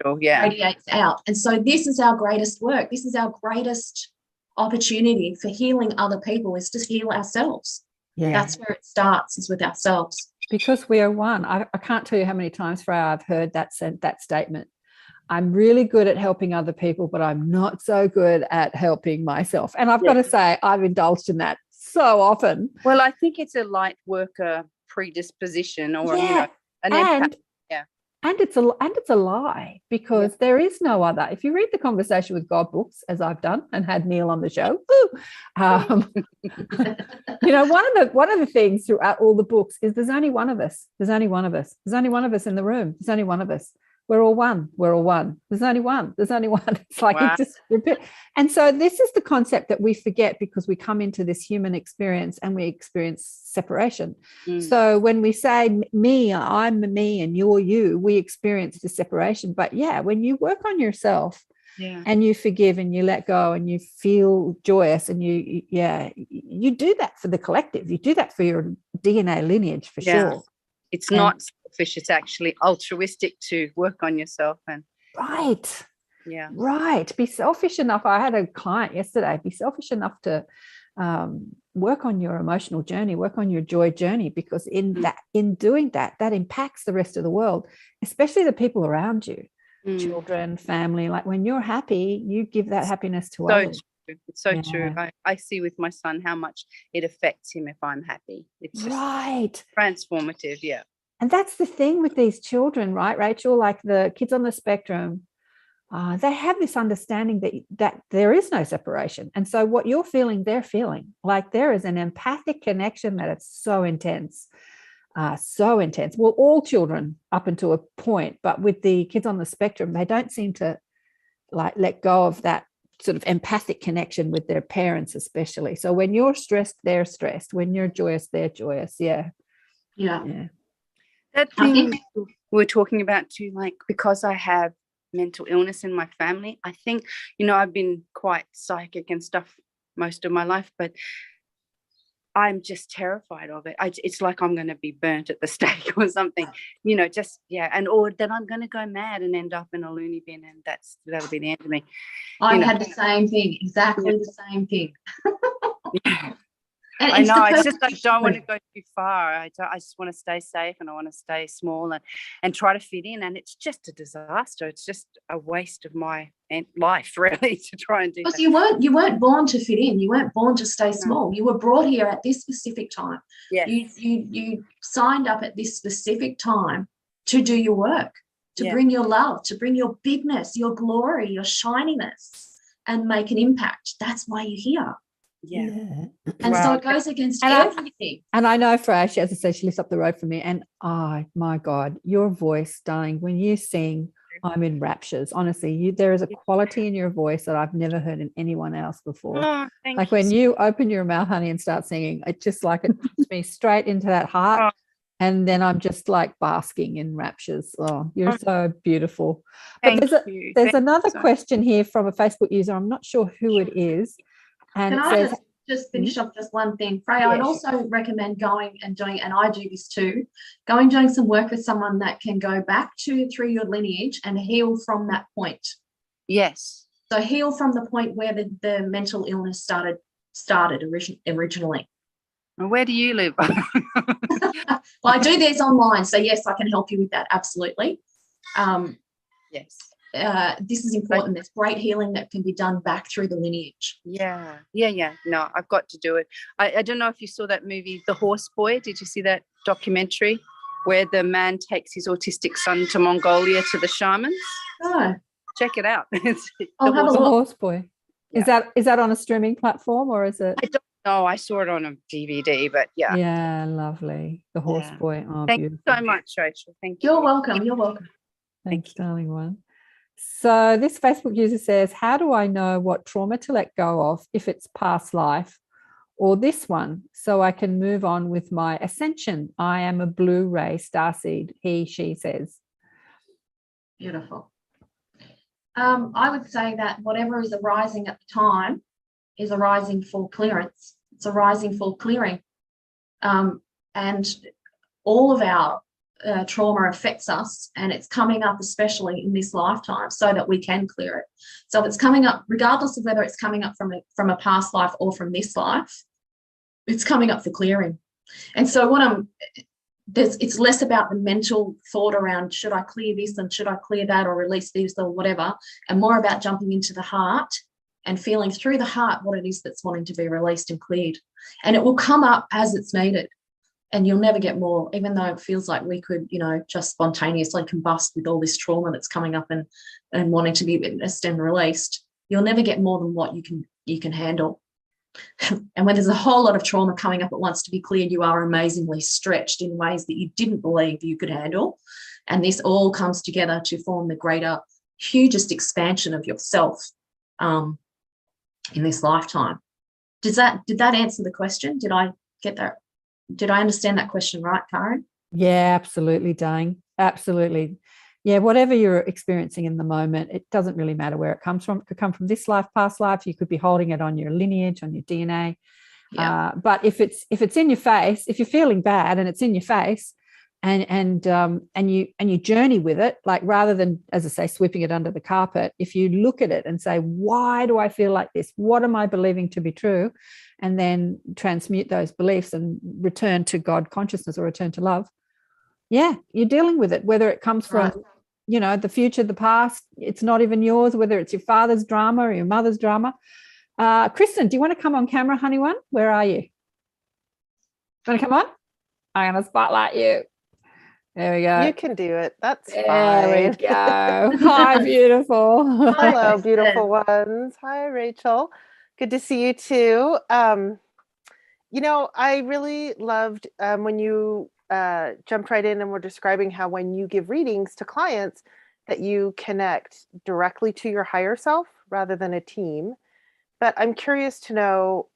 radiates out. And so this is our greatest work. This is our greatest opportunity for healing other people, is to heal ourselves. Yeah. That's where it starts, is with ourselves. Because we are one. I can't tell you how many times, Freya, I've heard that statement. I'm really good at helping other people, but I'm not so good at helping myself. And I've got to say, I've indulged in that so often. Well, I think it's a light worker predisposition, or, you know, an empath. And it's a lie, because there is no other. If you read the Conversation with God books, as I've done and had Neil on the show, you know, one of the things throughout all the books is there's only one of us. There's only one of us. There's only one of us in the room. There's only one of us. We're all one. We're all one. There's only one. There's only one. It's like it just repeat. And so this is the concept that we forget, because we come into this human experience and we experience separation. So when we say me, I'm me, and you're you, we experience the separation. But when you work on yourself and you forgive and you let go and you feel joyous, and you do that for the collective. You do that for your DNA lineage, for sure. It's not selfish, it's actually altruistic to work on yourself. And be selfish enough. I had a client yesterday, be selfish enough to work on your emotional journey, work on your joy journey, because in doing that impacts the rest of the world, especially the people around you, children, family. Like when you're happy, you give that happiness to others. It's so true. I see with my son how much it affects him if I'm happy. It's just transformative. Yeah. And that's the thing with these children, right, Rachel? Like the kids on the spectrum, they have this understanding that there is no separation. And so what you're feeling, they're feeling. Like there is an empathic connection that it's so intense. Well, all children up until a point, but with the kids on the spectrum, they don't seem to like let go of that sort of empathic connection with their parents, especially. So when you're stressed, they're stressed. When you're joyous, they're joyous. Yeah. That thing we were talking about too, like, because I have mental illness in my family, I think, I've been quite psychic and stuff most of my life, but I'm just terrified of it. It's like I'm going to be burnt at the stake or something, or that I'm going to go mad and end up in a loony bin, and that'll be the end of me. I've had the same thing, exactly the same thing. And I know, it's just I don't want to go too far. I just want to stay safe, and I want to stay small and try to fit in. And it's just a disaster. It's just a waste of my life, really, to try and do that. Because you weren't born to fit in. You weren't born to stay small. You were brought here at this specific time. Yes. You signed up at this specific time to do your work, to bring your love, to bring your bigness, your glory, your shininess, and make an impact. That's why you're here. Yeah. And so it goes against everything. And I know Fresh, as I say, she lives up the road from me, and my God, your voice, darling, when you sing, I'm in raptures. Honestly, there is a quality in your voice that I've never heard in anyone else before. Like when you open your mouth, honey, and start singing, it just like it puts me straight into that heart. And then I'm just like basking in raptures. Oh, you're so beautiful. But there's another question here from a Facebook user. I'm not sure who it is. And can I just finish off just one thing? Freya, I'd also recommend going and doing, and I do this too, doing some work with someone that can go back through your lineage and heal from that point. Yes. So heal from the point where the mental illness started originally. Well, where do you live? Well, I do these online, so yes, I can help you with that, absolutely. Yes. This is important. There's great healing that can be done back through the lineage. Yeah. No, I've got to do it. I don't know if you saw that movie, The Horse Boy. Did you see that documentary where the man takes his autistic son to Mongolia to the shamans? No. Check it out. I'll have a look. The Horse Boy. Yeah. Is that on a streaming platform, or is it? I don't know. I saw it on a DVD, but yeah. Yeah, lovely. The Horse Boy. Oh, thank beautiful. you so much, Rachel. Thank you. You're welcome. You're welcome. Thanks, darling one. So this Facebook user says, how do I know what trauma to let go of if it's past life or this one, so I can move on with my ascension? I am a blue ray starseed, she says. Beautiful. I would say that whatever is arising at the time is arising for clearance. It's arising for clearing. And all of our trauma affects us, and it's coming up especially in this lifetime so that we can clear it. So if it's coming up, regardless of whether it's coming up from a past life or from this life, it's coming up for clearing. And so it's less about the mental thought around should I clear this and should I clear that or release this or whatever, and more about jumping into the heart and feeling through the heart what it is that's wanting to be released and cleared. And it will come up as it's needed. And you'll never get more, even though it feels like we could, just spontaneously combust with all this trauma that's coming up and wanting to be witnessed and released. You'll never get more than what you can handle. And when there's a whole lot of trauma coming up at once to be cleared, you are amazingly stretched in ways that you didn't believe you could handle. And this all comes together to form the greater, hugest expansion of yourself in this lifetime. Did that answer the question? Did I get that? Did I understand that question right, Karen? Yeah, absolutely, darling. Absolutely. Yeah, whatever you're experiencing in the moment, it doesn't really matter where it comes from. It could come from this life, past life. You could be holding it on your lineage, on your DNA. Yeah. But if it's in your face, if you're feeling bad and it's in your face, and you journey with it, like rather than, as I say, sweeping it under the carpet, if you look at it and say, why do I feel like this? What am I believing to be true? And then transmute those beliefs and return to God consciousness or return to love. Yeah, you're dealing with it, whether it comes from, the future, the past, it's not even yours, whether it's your father's drama or your mother's drama. Kristen, do you want to come on camera, honey one? Where are you? Want to come on? I'm going to spotlight you. There we go. You can do it. That's fine. There we go. Hi, beautiful. Hello, beautiful ones. Hi, Rachel. Good to see you too. I really loved when you jumped right in and were describing how when you give readings to clients that you connect directly to your higher self. rather than a team. But I'm curious to know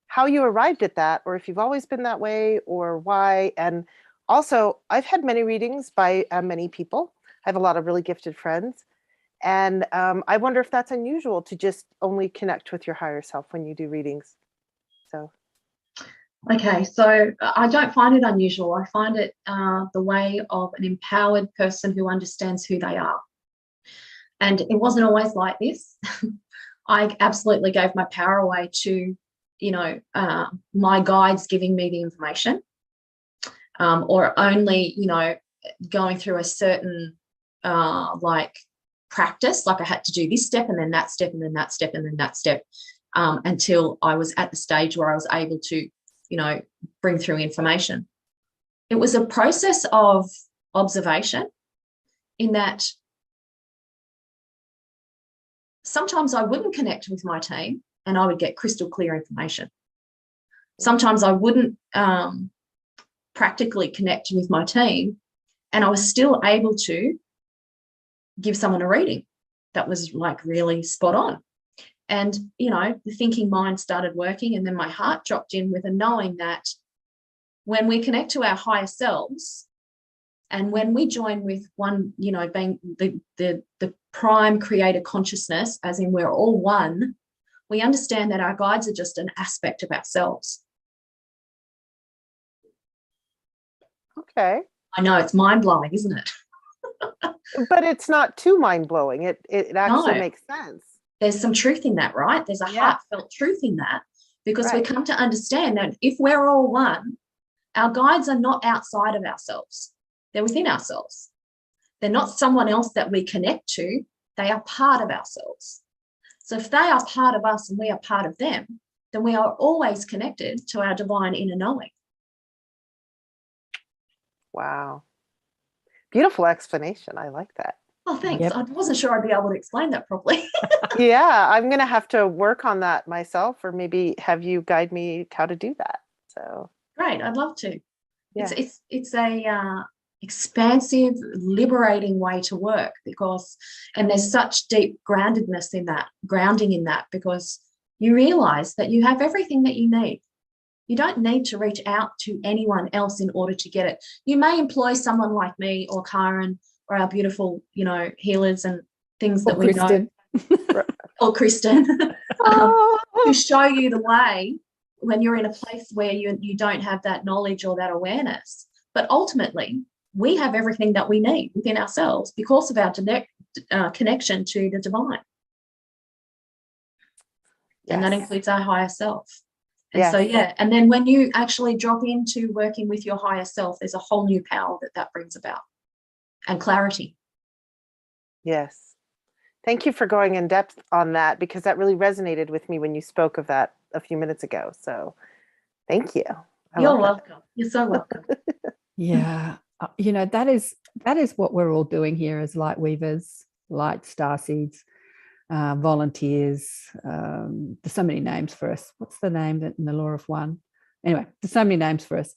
how you arrived at that, or if you've always been that way, or why. And also, I've had many readings by many people. I have a lot of really gifted friends. And I wonder if that's unusual to just only connect with your higher self when you do readings. So. Okay, so I don't find it unusual. I find it the way of an empowered person who understands who they are. And it wasn't always like this. I absolutely gave my power away to, my guides giving me the information, or only, going through a certain practice, like I had to do this step and then that step and then that step and then that step, until I was at the stage where I was able to, bring through information. It was a process of observation, in that sometimes I wouldn't connect with my team and I would get crystal clear information. Sometimes I wouldn't practically connect with my team and I was still able to give someone a reading that was like really spot on. And, the thinking mind started working, and then my heart dropped in with a knowing that when we connect to our higher selves, and when we join with one, being the prime creator consciousness, as in we're all one, we understand that our guides are just an aspect of ourselves. Okay. I know, it's mind-blowing, isn't it? But it's not too mind-blowing. It actually makes sense. There's some truth in that, right? There's a heartfelt truth in that, because we come to understand that if we're all one, our guides are not outside of ourselves. They're within ourselves. They're not someone else that we connect to. They are part of ourselves. So if they are part of us and we are part of them, then we are always connected to our divine inner knowing. Wow. Beautiful explanation. I like that. Oh, thanks. Yep. I wasn't sure I'd be able to explain that properly. Yeah, I'm going to have to work on that myself, or maybe have you guide me how to do that. So Great. I'd love to. Yeah. It's a expansive, liberating way to work, and there's such deep grounding in that, because you realize that you have everything that you need. You don't need to reach out to anyone else in order to get it. You may employ someone like me or Karen or our beautiful, healers and things that we know, or Kristen, to show you the way when you're in a place where you don't have that knowledge or that awareness. But ultimately, we have everything that we need within ourselves because of our connection to the divine. And that includes our higher self. And so, and then when you actually drop into working with your higher self, there's a whole new power that brings about, and clarity. Yes. Thank you for going in depth on that, because that really resonated with me when you spoke of that a few minutes ago. So thank you. You're welcome. You're so welcome. Yeah. That is what we're all doing here as light weavers, light starseeds, volunteers. There's so many names for us. What's the name that in the Law of One? Anyway, there's so many names for us.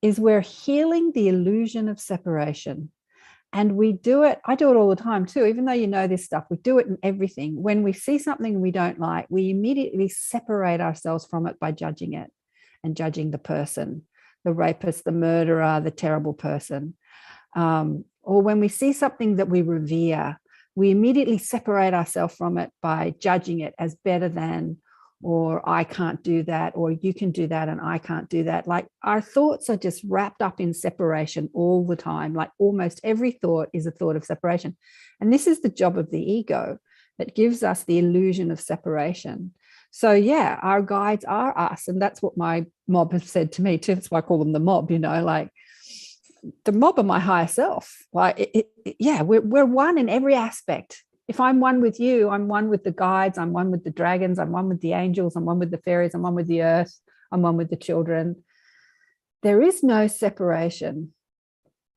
Is we're healing the illusion of separation. And we do it, I do it all the time too, even though this stuff, we do it in everything. When we see something we don't like, we immediately separate ourselves from it by judging it and judging the person, the rapist, the murderer, the terrible person. Or when we see something that we revere, we immediately separate ourselves from it by judging it as better than, or I can't do that, or you can do that and I can't do that. Like our thoughts are just wrapped up in separation all the time. Like almost every thought is a thought of separation. And this is the job of the ego that gives us the illusion of separation. So yeah, our guides are us. And that's what my mob has said to me too. That's why I call them the mob, like the mob of my higher self. Like, we're one in every aspect. If I'm one with you, I'm one with the guides, I'm one with the dragons, I'm one with the angels, I'm one with the fairies, I'm one with the earth, I'm one with the children. There is no separation.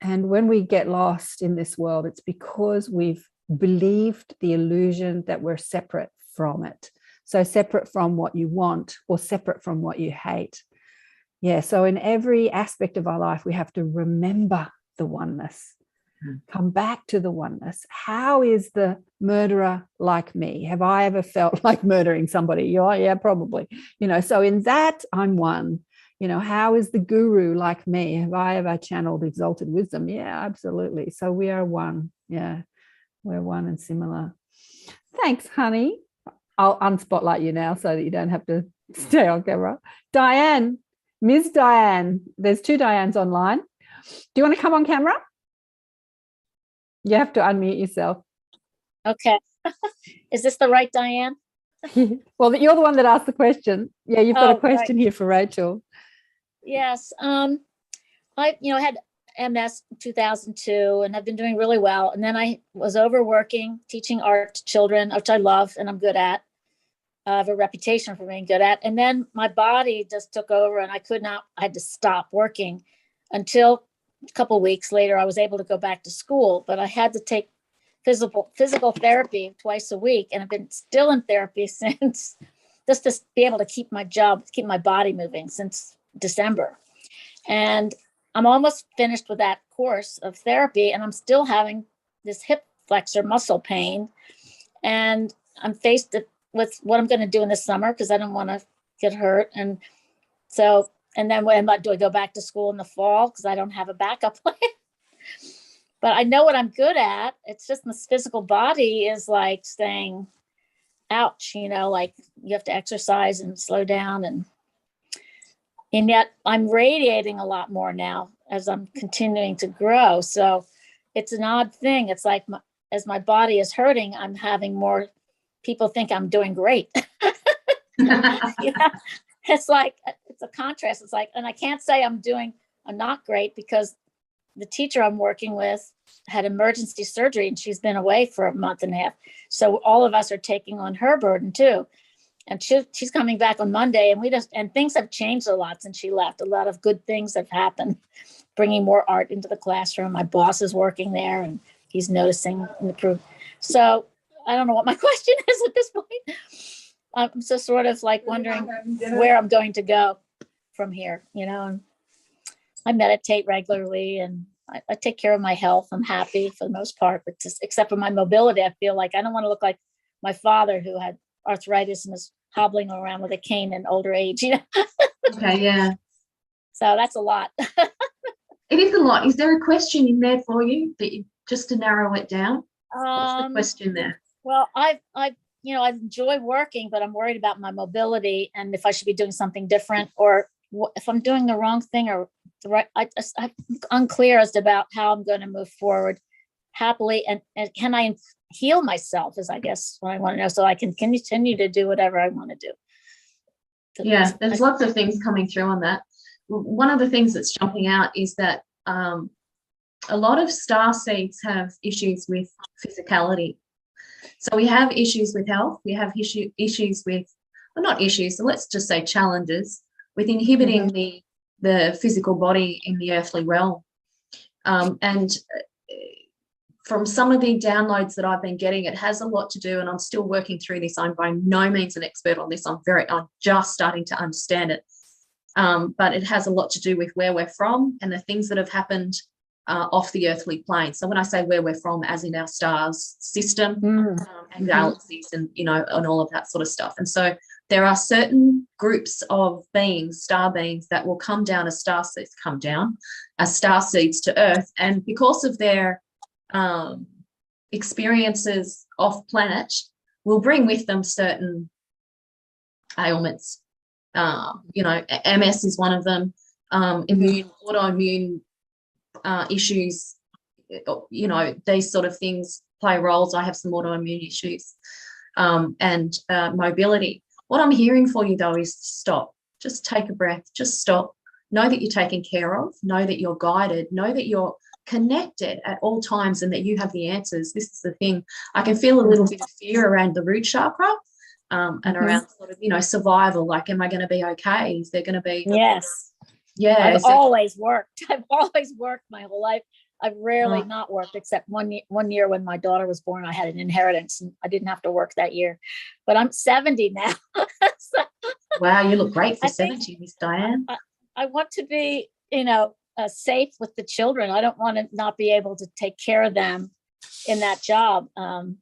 And when we get lost in this world, it's because we've believed the illusion that we're separate from it. So separate from what you want or separate from what you hate. Yeah, so in every aspect of our life, we have to remember the oneness. come back to the oneness. How is the murderer like me? Have I ever felt like murdering somebody? Yeah, probably. So in that, I'm one. How is the guru like me? Have I ever channeled exalted wisdom? Yeah, absolutely. So we are one. Yeah, we're one and similar. Thanks, honey. I'll unspotlight you now so that you don't have to stay on camera. Diane, Ms. Diane. There's 2 Dianes online. Do you want to come on camera? You have to unmute yourself. Okay. Is this the right Diane? Well, you're the one that asked the question. Yeah, you've got a question here for Rachael. Yes. I had MS in 2002 and have been doing really well. And then I was overworking, teaching art to children, which I love and I'm good at. I have a reputation for being good at. And then my body just took over and I had to stop working until a couple of weeks later. I was able to go back to school, but I had to take physical therapy twice a week. And I've been still in therapy since, just to be able to keep my job, keep my body moving since December. And I'm almost finished with that course of therapy, and I'm still having this hip flexor muscle pain. And I'm faced with what I'm going to do in the summer because I don't want to get hurt. And then do I go back to school in the fall because I don't have a backup plan? But I know what I'm good at. It's just my physical body is like saying, ouch, like you have to exercise and slow down. And yet I'm radiating a lot more now as I'm continuing to grow. So it's an odd thing. It's like as my body is hurting, I'm having more people think I'm doing great. It's like, it's a contrast. It's like, and I can't say I'm not great because the teacher I'm working with had emergency surgery and she's been away for a month and a half. So all of us are taking on her burden too. And she's coming back on Monday, and things have changed a lot since she left. A lot of good things have happened, bringing more art into the classroom. My boss is working there, and he's noticing improvement. So I don't know what my question is at this point. I'm just sort of like wondering where I'm going to go from here. And I meditate regularly, and I take care of my health. I'm happy for the most part, but except for my mobility, I feel like I don't want to look like my father who had arthritis and is hobbling around with a cane in older age. Okay, yeah. So that's a lot. It is a lot. Is there a question in there for you just to narrow it down? What's the question there? Well, I enjoy working, but I'm worried about my mobility and if I should be doing something different, or if I'm doing the wrong thing or the right. I'm unclear as to about how I'm going to move forward happily, and can I heal myself is I guess what I want to know, so I can continue to do whatever I want to do. Yeah, there's lots of things coming through on that. One of the things that's jumping out is that a lot of star seeds have issues with physicality. So we have issues with health. We have issues with, well, not issues, so let's just say challenges with inhibiting the physical body in the earthly realm. And from some of the downloads that I've been getting, it has a lot to do, and I'm still working through this. I'm by no means an expert on this. I'm just starting to understand it. But it has a lot to do with where we're from and the things that have happened off the earthly plane. So when I say where we're from, as in our stars system and galaxies and, and all of that sort of stuff. And so there are certain groups of beings, star beings, that will come down as star seeds to Earth. And because of their experiences off planet, will bring with them certain ailments. MS is one of them. Autoimmune issues, these sort of things play roles. I have some autoimmune issues, and mobility. What I'm hearing for you though is stop. Just take a breath. Just stop. Know that you're taken care of. Know that you're guided. Know that you're connected at all times and that you have the answers. This is the thing. I can feel a little bit of fear around the root chakra. And around sort of, survival, like, am I going to be okay? Is there going to be? Yes. Yeah. I've always worked. I've always worked my whole life. I've rarely not worked, except one year when my daughter was born, I had an inheritance and I didn't have to work that year. But I'm 70 now. So, wow, you look great for 70, Miss Diane. I want to be, safe with the children. I don't want to not be able to take care of them in that job. And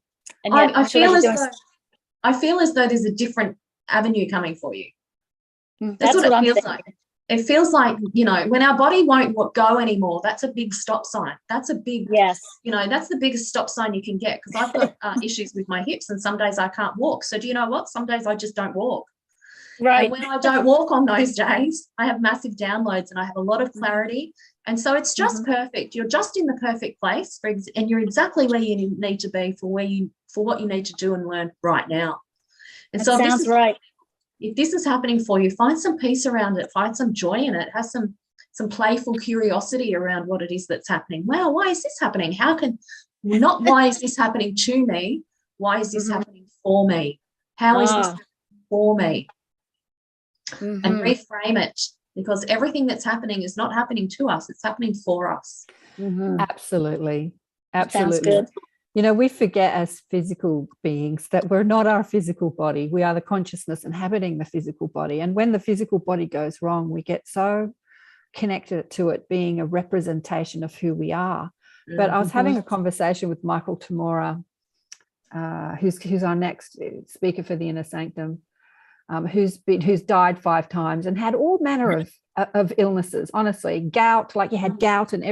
yet I feel as though there's a different avenue coming for you. That's what it feels like. It feels like, you know, when our body won't go anymore, that's a big stop sign. That's a big, yes, you know, that's the biggest stop sign you can get, because I've got issues with my hips, and some days I can't walk. So do you know what? Some days I just don't walk. right. And when I don't walk on those days, I have massive downloads and I have a lot of clarity. And so it's just perfect. You're just in the perfect place, and you're exactly where you need to be for what you need to do and learn right now. And that so sounds right. If this is happening for you, find some peace around it, find some joy in it, have some playful curiosity around what it is that's happening. Wow, why is this happening? Not why is this happening to me? Why is this happening for me? How is this happening for me? And reframe it, because everything that's happening is not happening to us, it's happening for us. Absolutely. Sounds good. You know, we forget as physical beings that we're not our physical body. We are the consciousness inhabiting the physical body. And when the physical body goes wrong, we get so connected to it being a representation of who we are. But I was having a conversation with Michael Tamora, who's our next speaker for the Inner Sanctum, who's died 5 times and had all manner of illnesses. Honestly, gout, like he had gout, and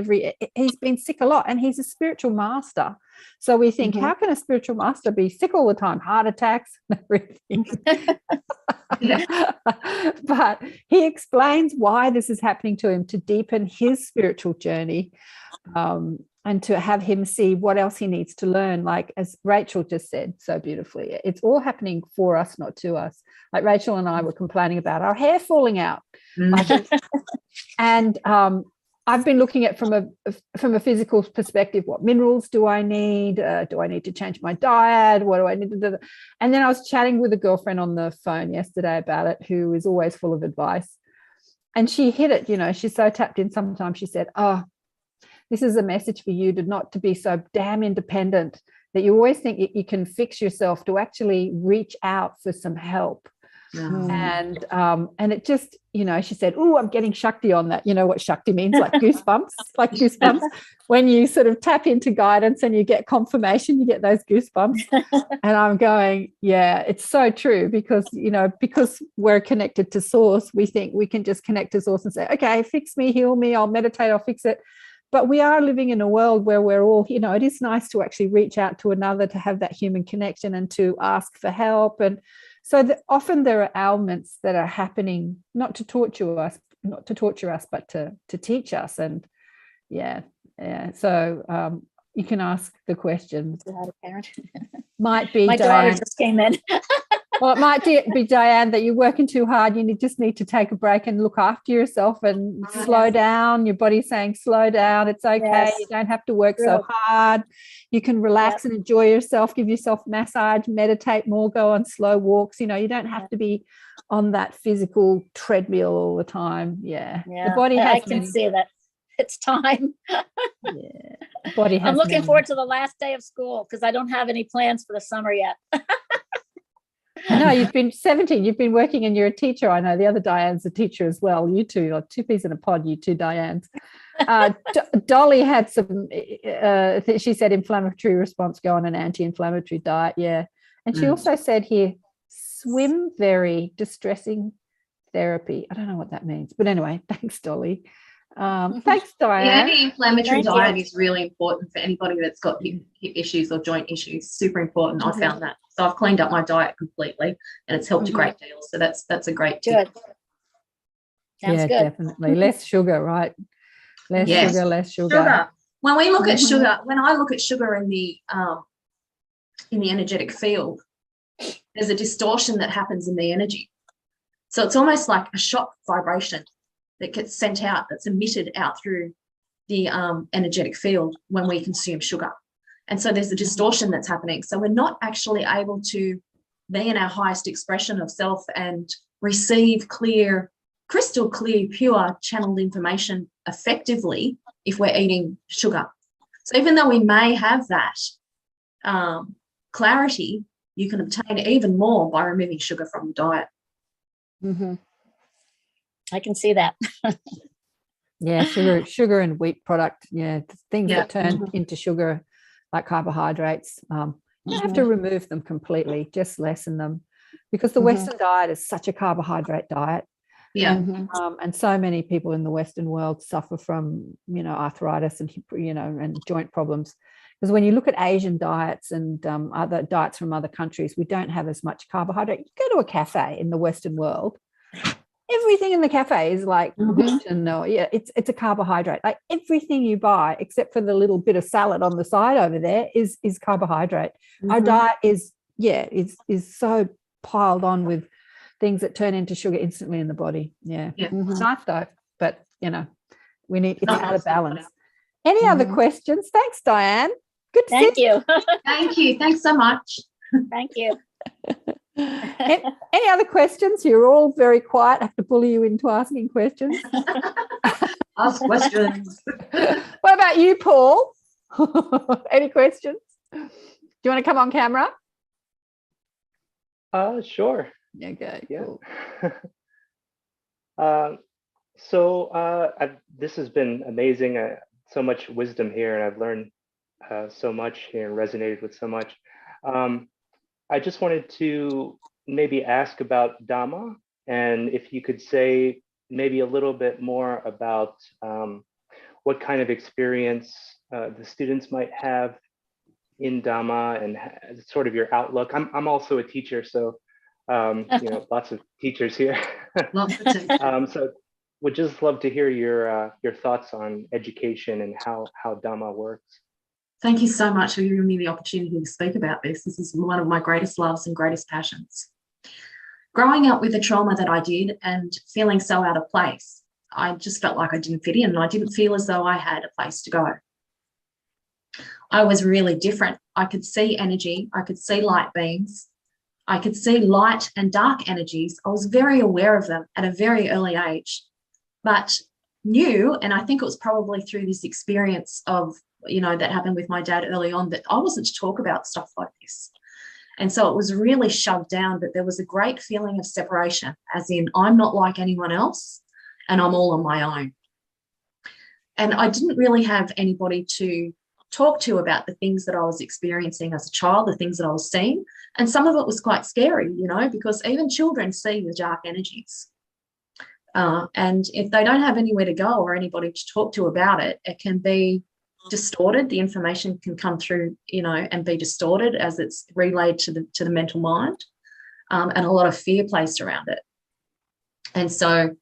he's been sick a lot, and he's a spiritual master. So we think, how can a spiritual master be sick all the time? Heart attacks and everything. But he explains why this is happening to him, to deepen his spiritual journey, and to have him see what else he needs to learn. Like, as Rachael just said so beautifully, it's all happening for us, not to us. Like Rachael and I were complaining about our hair falling out. And I've been looking at from a physical perspective. What minerals do I need? Do I need to change my diet? What do I need to do? And then I was chatting with a girlfriend on the phone yesterday about it, who is always full of advice. And she hit it, you know, she's so tapped in. Sometimes she said, oh, this is a message for you not to be so damn independent that you always think you can fix yourself, to actually reach out for some help. And it just, you know, she said, oh, I'm getting Shakti on that. You know what Shakti means? Like goosebumps, when you sort of tap into guidance and you get confirmation, you get those goosebumps. And I'm going, yeah, it's so true, because, you know, because we're connected to source, we think we can just connect to source and say, okay, fix me, heal me, I'll meditate, I'll fix it. But we are living in a world where we're all, you know, it is nice to actually reach out to another, to have that human connection and to ask for help. And so often there are ailments that are happening not to torture us, but to teach us. And so you can ask the questions. Might be my Diane. daughter just came in. Well, it might be, Diane, that you're working too hard. You just need to take a break and look after yourself and slow down. Your body's saying, slow down. It's okay. Yes. You don't have to work so hard. You can relax and enjoy yourself, give yourself massage, meditate more, go on slow walks. You know, you don't have to be on that physical treadmill all the time. Yeah. The body has I can see that. It's time. The body has I'm looking forward to the last day of school, because I don't have any plans for the summer yet. No, you've been 17. You've been working, and you're a teacher. I know the other Diane's a teacher as well. You two are 2 peas in a pod. You 2 Dianes. Dolly had some. She said inflammatory response. Go on an anti-inflammatory diet. Yeah, and she also said here, swim very distressing therapy. I don't know what that means, but anyway, thanks, Dolly. Thanks, Diane. The anti-inflammatory diet is really important for anybody that's got hip issues or joint issues. Super important. I found that. So I've cleaned up my diet completely, and it's helped a great deal. So that's a great tip. Good. Sounds good. Definitely. Less sugar, right? Less sugar. When we look at sugar, when I look at sugar in the energetic field, there's a distortion that happens in the energy. So it's almost like a shock vibration that gets sent out, that's emitted out through the energetic field when we consume sugar. And so there's a distortion that's happening. So we're not actually able to be in our highest expression of self and receive clear, crystal clear, pure channeled information effectively if we're eating sugar. So even though we may have that clarity, you can obtain even more by removing sugar from the diet. I can see that. Yeah, sugar and wheat product. Yeah, things Yeah. that turn into sugar, like carbohydrates. You have to remove them completely, just lessen them, because the Western diet is such a carbohydrate diet. Yeah. And so many people in the Western world suffer from, arthritis and, and joint problems. Because when you look at Asian diets and other diets from other countries, we don't have as much carbohydrate. You go to a cafe in the Western world, everything in the cafe is like gluten, or it's a carbohydrate. Like everything you buy, except for the little bit of salad on the side over there, is carbohydrate. Our diet is so piled on with things that turn into sugar instantly in the body. Yeah. It's nice though, but we need, it's out of balance. Any other questions? Thanks, Diane. Good to Thank see you. Thank you. Thanks so much. Thank you. Any other questions? You're all very quiet. I have to bully you into asking questions. Ask questions. What about you, Paul? Any questions? Do you want to come on camera? Sure. Okay. Yeah. Cool. This has been amazing. So much wisdom here, and I've learned so much here and resonated with so much. I just wanted to maybe ask about Dhamma, and if you could say maybe a little bit more about what kind of experience the students might have in Dhamma, and sort of your outlook. I'm also a teacher, so lots of teachers here. Lots of teachers. So would just love to hear your thoughts on education and how Dhamma works. Thank you so much for giving me the opportunity to speak about this. This is one of my greatest loves and greatest passions. Growing up with the trauma that I did and feeling so out of place, I just felt like I didn't fit in, and I didn't feel as though I had a place to go. I was really different. I could see energy. I could see light beams. I could see light and dark energies. I was very aware of them at a very early age, but knew, and I think it was probably through this experience of, that happened with my dad early on, that I wasn't to talk about stuff like this. And so it was really shoved down, but there was a great feeling of separation, as in I'm not like anyone else and I'm all on my own. And I didn't really have anybody to talk to about the things that I was experiencing as a child, the things that I was seeing. And some of it was quite scary, because even children see the dark energies. And if they don't have anywhere to go or anybody to talk to about it, it can be distorted. The information can come through, and be distorted as it's relayed to the mental mind, and a lot of fear placed around it. And so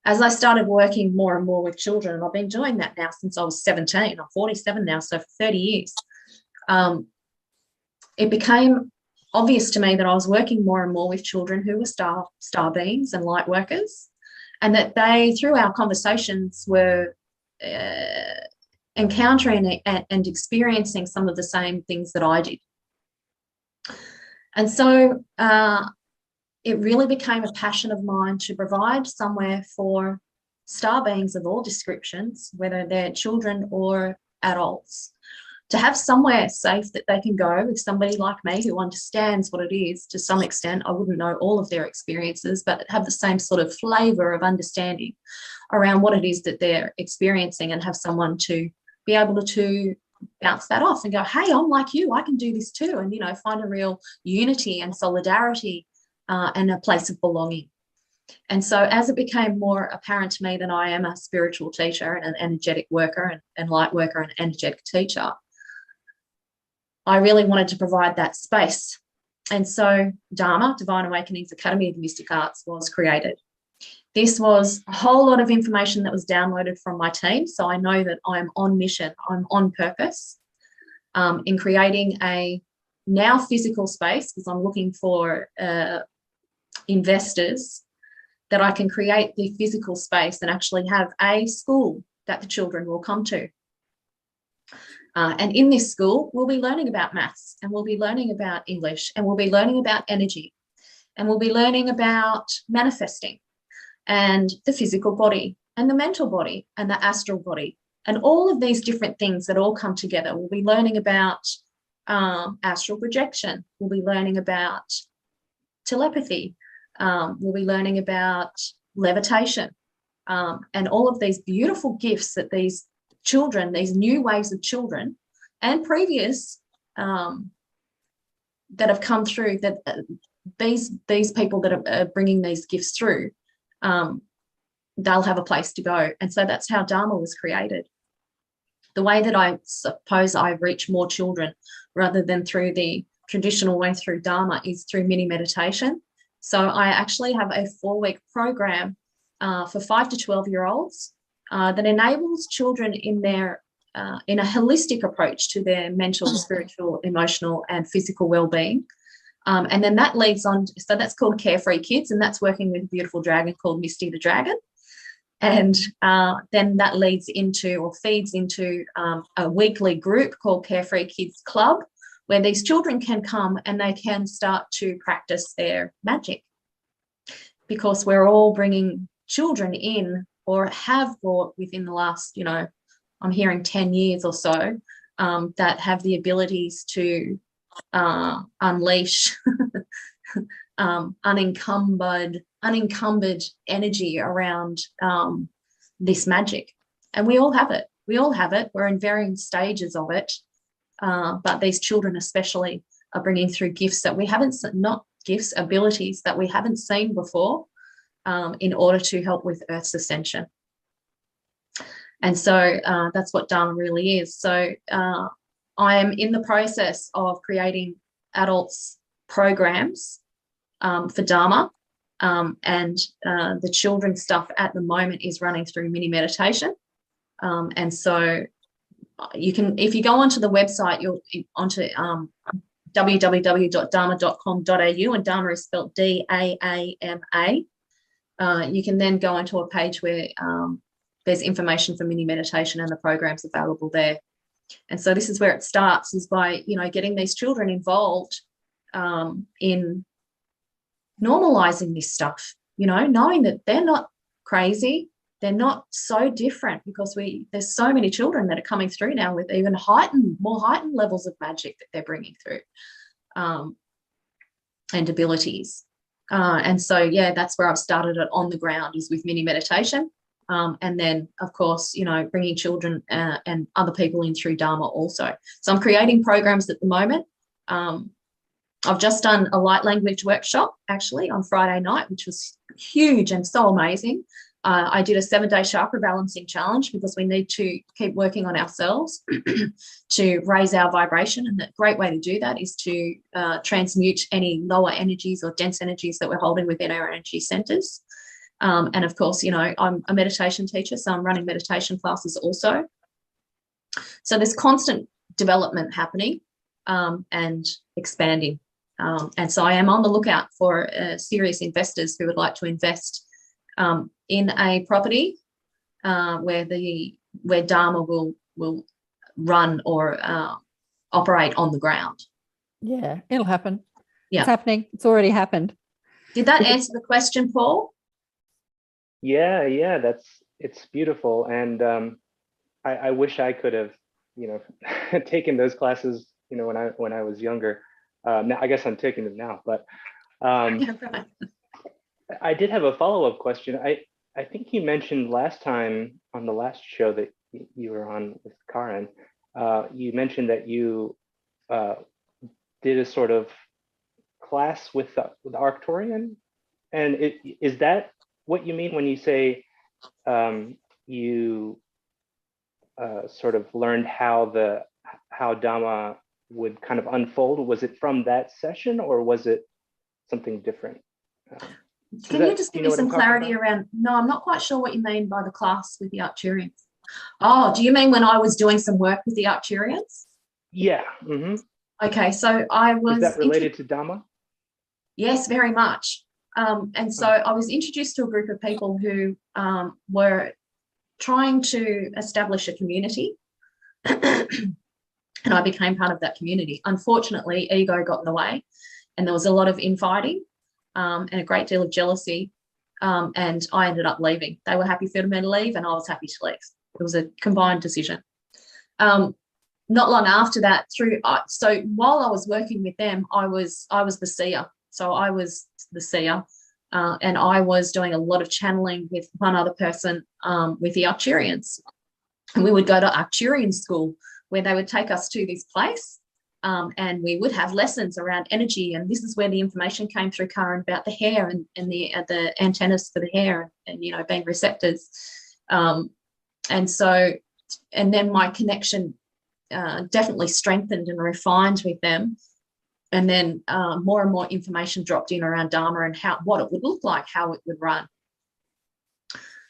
as I started working more and more with children, and I've been doing that now since I was 17, I'm 47 now, so for 30 years, it became obvious to me that I was working more and more with children who were star beings and light workers, and that they, through our conversations, were encountering and experiencing some of the same things that I did. And so it really became a passion of mine to provide somewhere for star beings of all descriptions, whether they're children or adults, to have somewhere safe that they can go with somebody like me who understands what it is to some extent. I wouldn't know all of their experiences, but have the same sort of flavour of understanding around what it is that they're experiencing, and have someone to be able to bounce that off and go, hey, I'm like you, I can do this too, and find a real unity and solidarity and a place of belonging. And so as it became more apparent to me that I am a spiritual teacher and an energetic worker and light worker and energetic teacher, I really wanted to provide that space. And so Dharma, Divine Awakenings Academy of Mystic Arts, was created. This was a whole lot of information that was downloaded from my team. So I know that I'm on mission, I'm on purpose in creating a now physical space, because I'm looking for investors, that I can create the physical space and actually have a school that the children will come to. And in this school, we'll be learning about maths, and we'll be learning about English, and we'll be learning about energy, and we'll be learning about manifesting, and the physical body and the mental body and the astral body, and all of these different things that all come together. We'll be learning about astral projection. We'll be learning about telepathy. We'll be learning about levitation. and all of these beautiful gifts that these children, these new waves of children and previous that have come through, that these people that are bringing these gifts through, they'll have a place to go. And so that's how Dharma was created. The way that I suppose I reach more children rather than through the traditional way through Dharma is through mini meditation. So I actually have a 4-week program for 5 to 12-year-olds that enables children in their in a holistic approach to their mental, spiritual, emotional, and physical well-being. And then that leads on, so that's called Carefree Kids, and that's working with a beautiful dragon called Misty the Dragon. And then that leads into or feeds into a weekly group called Carefree Kids Club, where these children can come and they can start to practice their magic, because we're all bringing children in, or have brought within the last, I'm hearing 10 years or so, that have the abilities to unleash unencumbered energy around this magic. And we all have it. We're in varying stages of it. But these children especially are bringing through gifts that we haven't, not gifts, abilities that we haven't seen before, in order to help with Earth's ascension. And so that's what Dharma really is. So I am in the process of creating adults programs for Dharma, and the children's stuff at the moment is running through mini meditation. And so you can, if you go onto the website, you'll onto www.dharma.com.au, and Dharma is spelled D-A-A-M-A. You can then go onto a page where there's information for mini meditation, and the program's available there. And so this is where it starts, is by, getting these children involved in normalizing this stuff, knowing that they're not crazy, they're not so different, because there's so many children that are coming through now with even more heightened levels of magic that they're bringing through, and abilities. And so, yeah, that's where I've started it on the ground, is with mini meditation. And then, of course, bringing children and other people in through Dharma also. So I'm creating programs at the moment. I've just done a light language workshop, actually, on Friday night, which was huge and so amazing. I did a 7-day chakra balancing challenge, because we need to keep working on ourselves to raise our vibration. And the great way to do that is to transmute any lower energies or dense energies that we're holding within our energy centers. And of course, I'm a meditation teacher, so I'm running meditation classes also. So there's constant development happening and expanding. And so I am on the lookout for serious investors who would like to invest in a property where Dharma will run or operate on the ground. Yeah, it'll happen. Yeah. It's happening. It's already happened. Did that answer the question, Paul? Yeah, it's beautiful. And I wish I could have, taken those classes, when I was younger. Now I guess I'm taking them now, but I did have a follow-up question. I think you mentioned last time on the last show that you were on with Karen, you mentioned that you did a sort of class with the Arcturian. And is that what you mean when you say you sort of learned how Dhamma would kind of unfold? Was it from that session, or was it something different? Can you just give me some clarity around? No, I'm not quite sure what you mean by the class with the Arcturians. Oh, do you mean when I was doing some work with the Arcturians? Yeah. Mm-hmm. Okay, so I was. Is that related to Dhamma? Yes, very much. And so I was introduced to a group of people who were trying to establish a community. And I became part of that community. Unfortunately, ego got in the way, and there was a lot of infighting and a great deal of jealousy. And I ended up leaving. They were happy for me to leave, and I was happy to leave. It was a combined decision. Not long after that, so while I was working with them, I was the seer. So I was the seer, And I was doing a lot of channeling with one other person with the Arcturians. And we would go to Arcturian school, where they would take us to this place, and we would have lessons around energy. And this is where the information came through, Karen, about the hair and the antennas for the hair and being receptors. And then my connection definitely strengthened and refined with them. And then more and more information dropped in around Dharma and what it would look like, how it would run.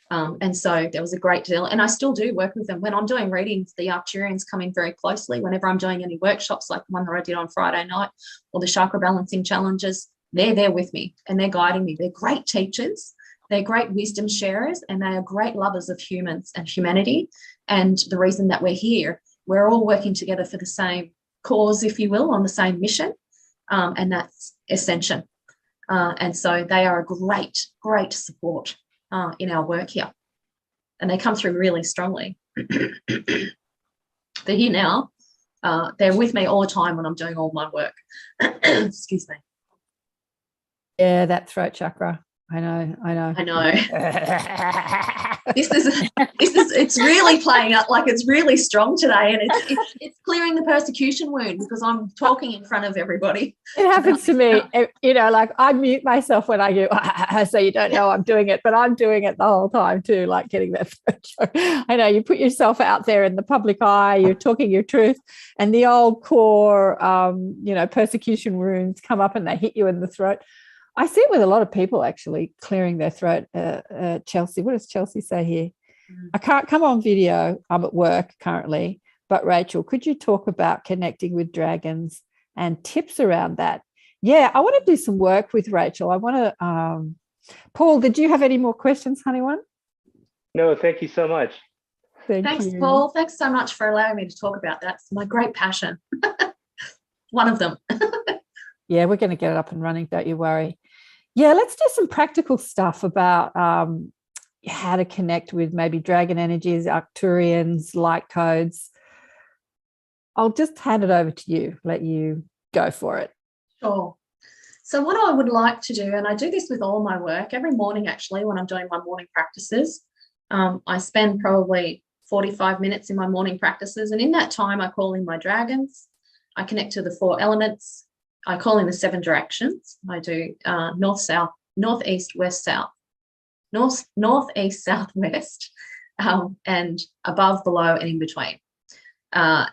And so there was a great deal, and I still do work with them. When I'm doing readings, the Arcturians come in very closely. Whenever I'm doing any workshops like the one that I did on Friday night, or the chakra balancing challenges, they're there with me and they're guiding me. They're great teachers. They're great wisdom sharers, and they are great lovers of humans and humanity. And the reason that we're here, we're all working together for the same cause, if you will, on the same mission, and that's ascension. And so they are a great, great support in our work here, and they come through really strongly. They're here now. They're with me all the time when I'm doing all my work. Excuse me. Yeah, that throat chakra. I know. It's really playing up like it's really strong today, and it's clearing the persecution wound because I'm talking in front of everybody. It happens to me, like I mute myself when I go, so you don't know I'm doing it, but I'm doing it the whole time too, like getting that throat chakra. I know you put yourself out there in the public eye, you're talking your truth, and the old core, persecution wounds come up and they hit you in the throat. I see it with a lot of people actually clearing their throat. Chelsea, what does Chelsea say here? I can't come on video. I'm at work currently. But Rachael, could you talk about connecting with dragons and tips around that? Yeah, I want to do some work with Rachael. I want to, Paul, did you have any more questions, honey one? No, thank you so much. Thanks, you. Paul. Thanks so much for allowing me to talk about that. It's my great passion. One of them. Yeah, we're going to get it up and running. Don't you worry. Yeah, let's do some practical stuff about how to connect with maybe dragon energies, Arcturians, light codes. I'll just hand it over to you, let you go for it. Sure. So what I would like to do, and I do this with all my work, every morning actually when I'm doing my morning practices, I spend probably 45 minutes in my morning practices, and in that time I call in my dragons, I connect to the 4 elements, I call in the 7 directions. I do north, south, northeast, west, south, northeast, southwest, and above, below, and in between. And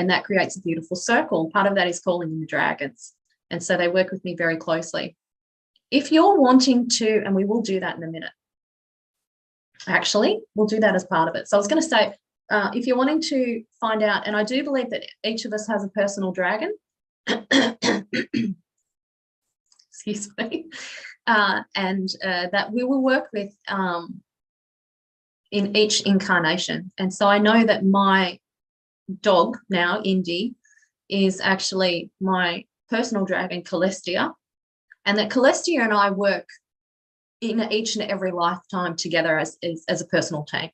that creates a beautiful circle. Part of that is calling in the dragons. And so they work with me very closely. If you're wanting to, and we will do that in a minute, actually, we'll do that as part of it. So I was going to say, if you're wanting to find out, and I do believe that each of us has a personal dragon, excuse me, and that we will work with in each incarnation. And so I know that my dog now, Indy, is actually my personal dragon, Celestia, and that Celestia and I work in each and every lifetime together as a personal team.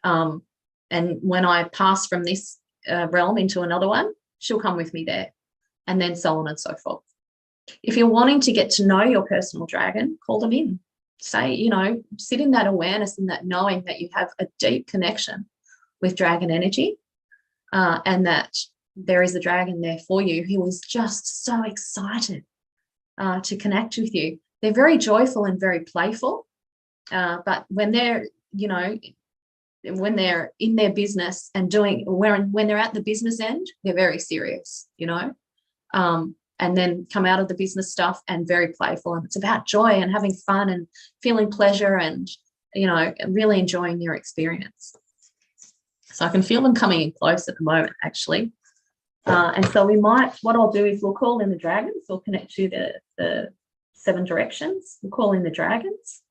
And when I pass from this realm into another one, she'll come with me there. And then so on and so forth. If you're wanting to get to know your personal dragon, call them in. Say, sit in that awareness and that knowing that you have a deep connection with dragon energy, and that there is a dragon there for you who is just so excited to connect with you. They're very joyful and very playful, but when they're, when they're in their business and when they're at the business end, they're very serious, and then come out of the business stuff and very playful. And it's about joy and having fun and feeling pleasure and, really enjoying your experience. So I can feel them coming in close at the moment, actually. And so what I'll do is we'll call in the dragons. We'll connect to the 7 directions. We'll call in the dragons.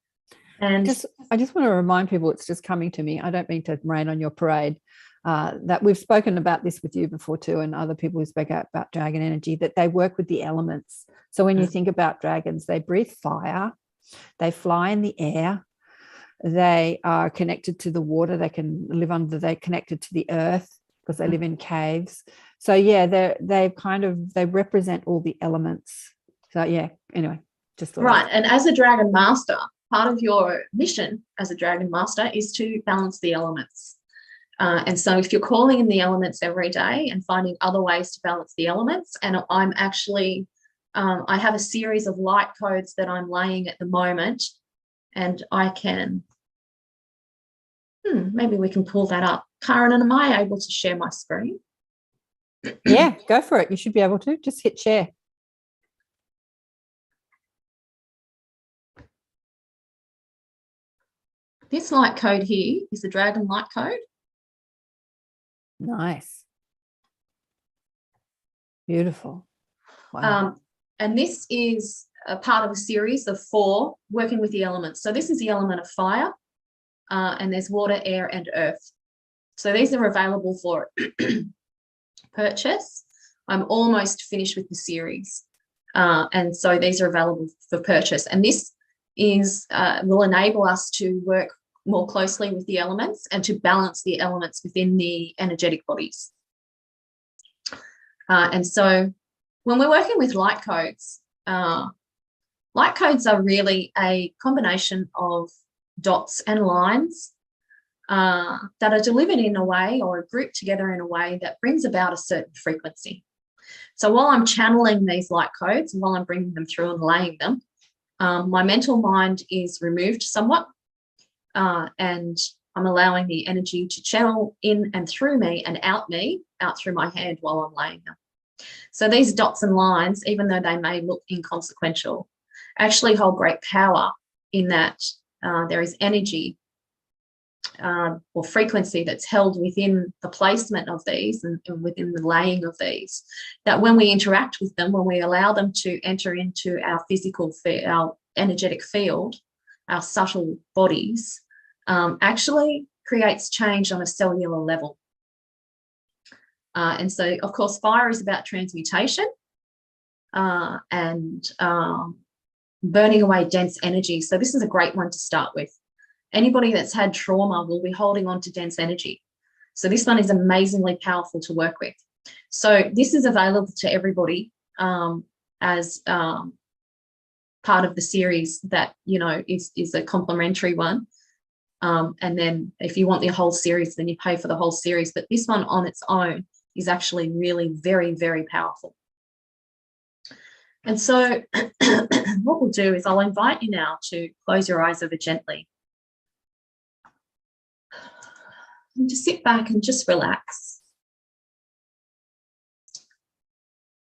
And I just want to remind people, it's just coming to me. I don't mean to rain on your parade. That we've spoken about this with you before too, and other people who spoke out about dragon energy, that they work with the elements. So when you think about dragons, they breathe fire, they fly in the air, they are connected to the water, they're connected to the earth because they live in caves. So yeah, they represent all the elements. So yeah, anyway, Just right. And as a dragon master, part of your mission as a dragon master is to balance the elements. And so if you're calling in the elements every day and finding other ways to balance the elements, and I'm actually, I have a series of light codes that I'm laying at the moment, and I can, maybe we can pull that up. Karen, and am I able to share my screen? Yeah, go for it. You should be able to. Just hit share. This light code here is the dragon light code. Nice. Beautiful. Wow. And this is a part of a series of 4 working with the elements. So this is the element of fire, and there's water, air, and earth. So these are available for purchase. I'm almost finished with the series. And so these are available for purchase. And this is will enable us to work more closely with the elements and to balance the elements within the energetic bodies. And so when we're working with light codes are really a combination of dots and lines that are delivered in a way or grouped together in a way that brings about a certain frequency. So while I'm channeling these light codes, and while I'm bringing them through and laying them, my mental mind is removed somewhat, and I'm allowing the energy to channel in and through me and out through my hand while I'm laying them. So these dots and lines, even though they may look inconsequential, actually hold great power in that there is energy or frequency that's held within the placement of these and within the laying of these, that when we interact with them, when we allow them to enter into our physical, our energetic field, our subtle bodies, actually creates change on a cellular level. And so, of course, fire is about transmutation and burning away dense energy. So this is a great one to start with. Anybody that's had trauma will be holding on to dense energy. So this one is amazingly powerful to work with. So this is available to everybody as part of the series that, you know, is a complimentary one. And then if you want the whole series, then you pay for the whole series. But this one on its own is actually really very, very powerful. And so what we'll do is I'll invite you now to close your eyes ever gently. And just sit back and just relax.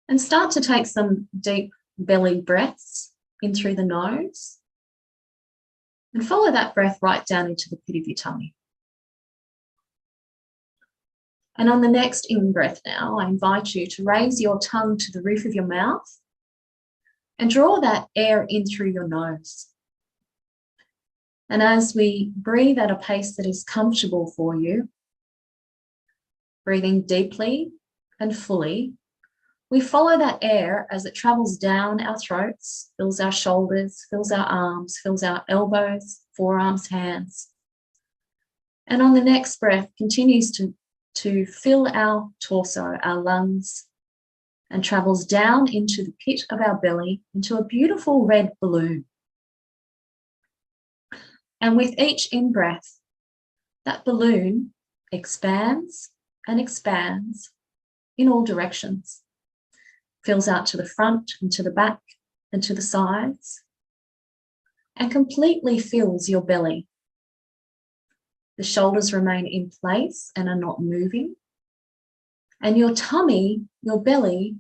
And start to take some deep belly breaths in through the nose. And follow that breath right down into the pit of your tummy. And on the next in-breath now, I invite you to raise your tongue to the roof of your mouth and draw that air in through your nose. And as we breathe at a pace that is comfortable for you, breathing deeply and fully, we follow that air as it travels down our throats, fills our shoulders, fills our arms, fills our elbows, forearms, hands. And on the next breath, continues to fill our torso, our lungs, and travels down into the pit of our belly, into a beautiful red balloon. And with each in-breath, that balloon expands and expands in all directions. Fills out to the front and to the back and to the sides, and completely fills your belly. The shoulders remain in place and are not moving. And your tummy, your belly,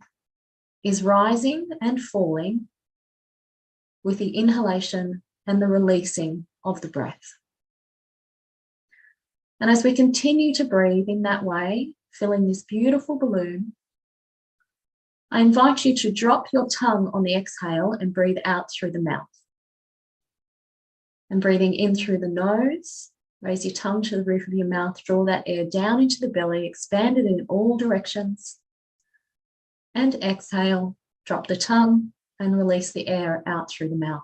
is rising and falling with the inhalation and the releasing of the breath. And as we continue to breathe in that way, filling this beautiful balloon, I invite you to drop your tongue on the exhale and breathe out through the mouth. And breathing in through the nose, raise your tongue to the roof of your mouth, draw that air down into the belly, expand it in all directions. And exhale, drop the tongue and release the air out through the mouth.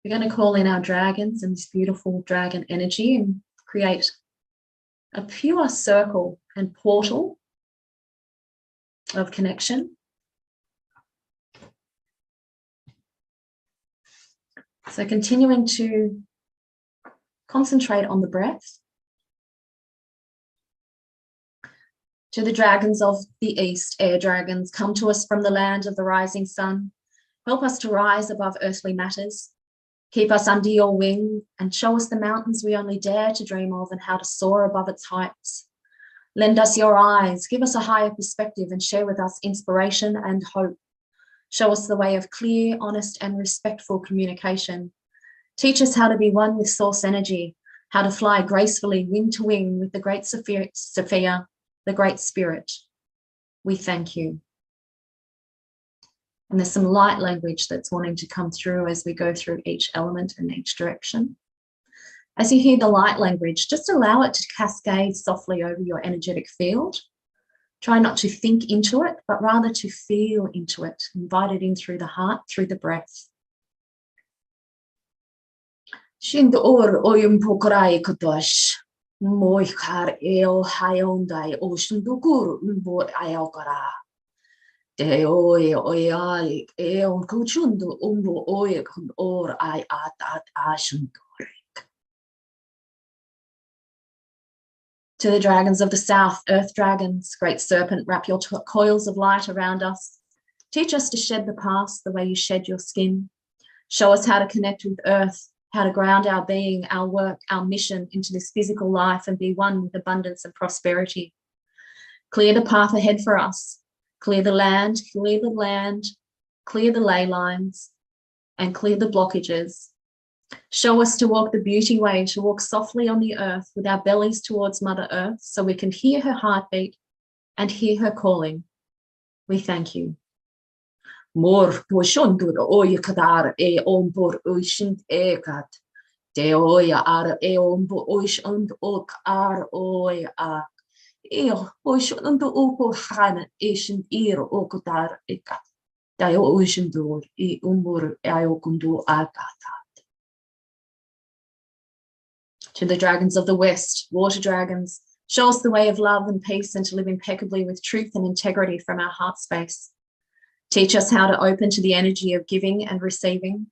We're going to call in our dragons and this beautiful dragon energy and create a pure circle and portal of connection. So continuing to concentrate on the breath. To the dragons of the east, air dragons, come to us from the land of the rising sun. Help us to rise above earthly matters. Keep us under your wing and show us the mountains we only dare to dream of and how to soar above its heights. Lend us your eyes, give us a higher perspective and share with us inspiration and hope. Show us the way of clear, honest and respectful communication. Teach us how to be one with source energy, how to fly gracefully wing to wing with the great Sophia, the great spirit. We thank you. And there's some light language that's wanting to come through as we go through each element and each direction. As you hear the light language, just allow it to cascade softly over your energetic field. Try not to think into it, but rather to feel into it. Invite it in through the heart, through the breath. Shind or oyum pokorai kotosh. Moikar eo hayondai oshindukur umbor ayokara. De oy oyai eo kuchundu umbo oy or I at ashundorik. To the dragons of the south, earth dragons, great serpent, wrap your coils of light around us. Teach us to shed the past the way you shed your skin. Show us how to connect with earth, how to ground our being, our work, our mission into this physical life and be one with abundance and prosperity. Clear the path ahead for us. Clear the land, clear the ley lines, and clear the blockages. Show us to walk the beauty way, to walk softly on the earth with our bellies towards Mother Earth so we can hear her heartbeat and hear her calling. We thank you. Mor poshondur oy kadar e ombor oishint ekat. De oya ar e ombo oishund ok ar oy a. Eo poshondur oko han ishint ir okadar ekat. Dayo oishindur e umbor ayokundu akata. To the dragons of the west, water dragons, show us the way of love and peace and to live impeccably with truth and integrity from our heart space. Teach us how to open to the energy of giving and receiving.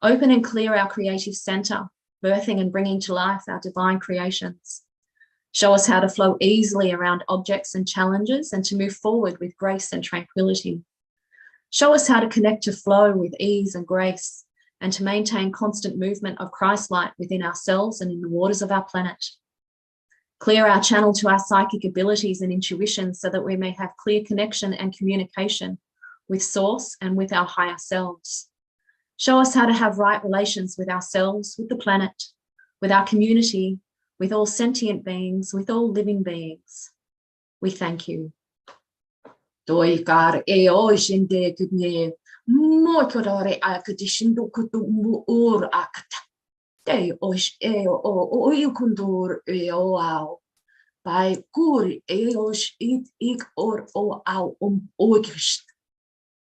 Open and clear our creative center, birthing and bringing to life our divine creations. Show us how to flow easily around objects and challenges and to move forward with grace and tranquility. Show us how to connect to flow with ease and grace and to maintain constant movement of Christ light within ourselves and in the waters of our planet. Clear our channel to our psychic abilities and intuition so that we may have clear connection and communication with source and with our higher selves. Show us how to have right relations with ourselves, with the planet, with our community, with all sentient beings, with all living beings. We thank you. Doikar e oishinde kudne mokorare akadishindo kutumbu ur akata. De oish e o yukundur e o au. By kur e osh it ik or o au oikrisht.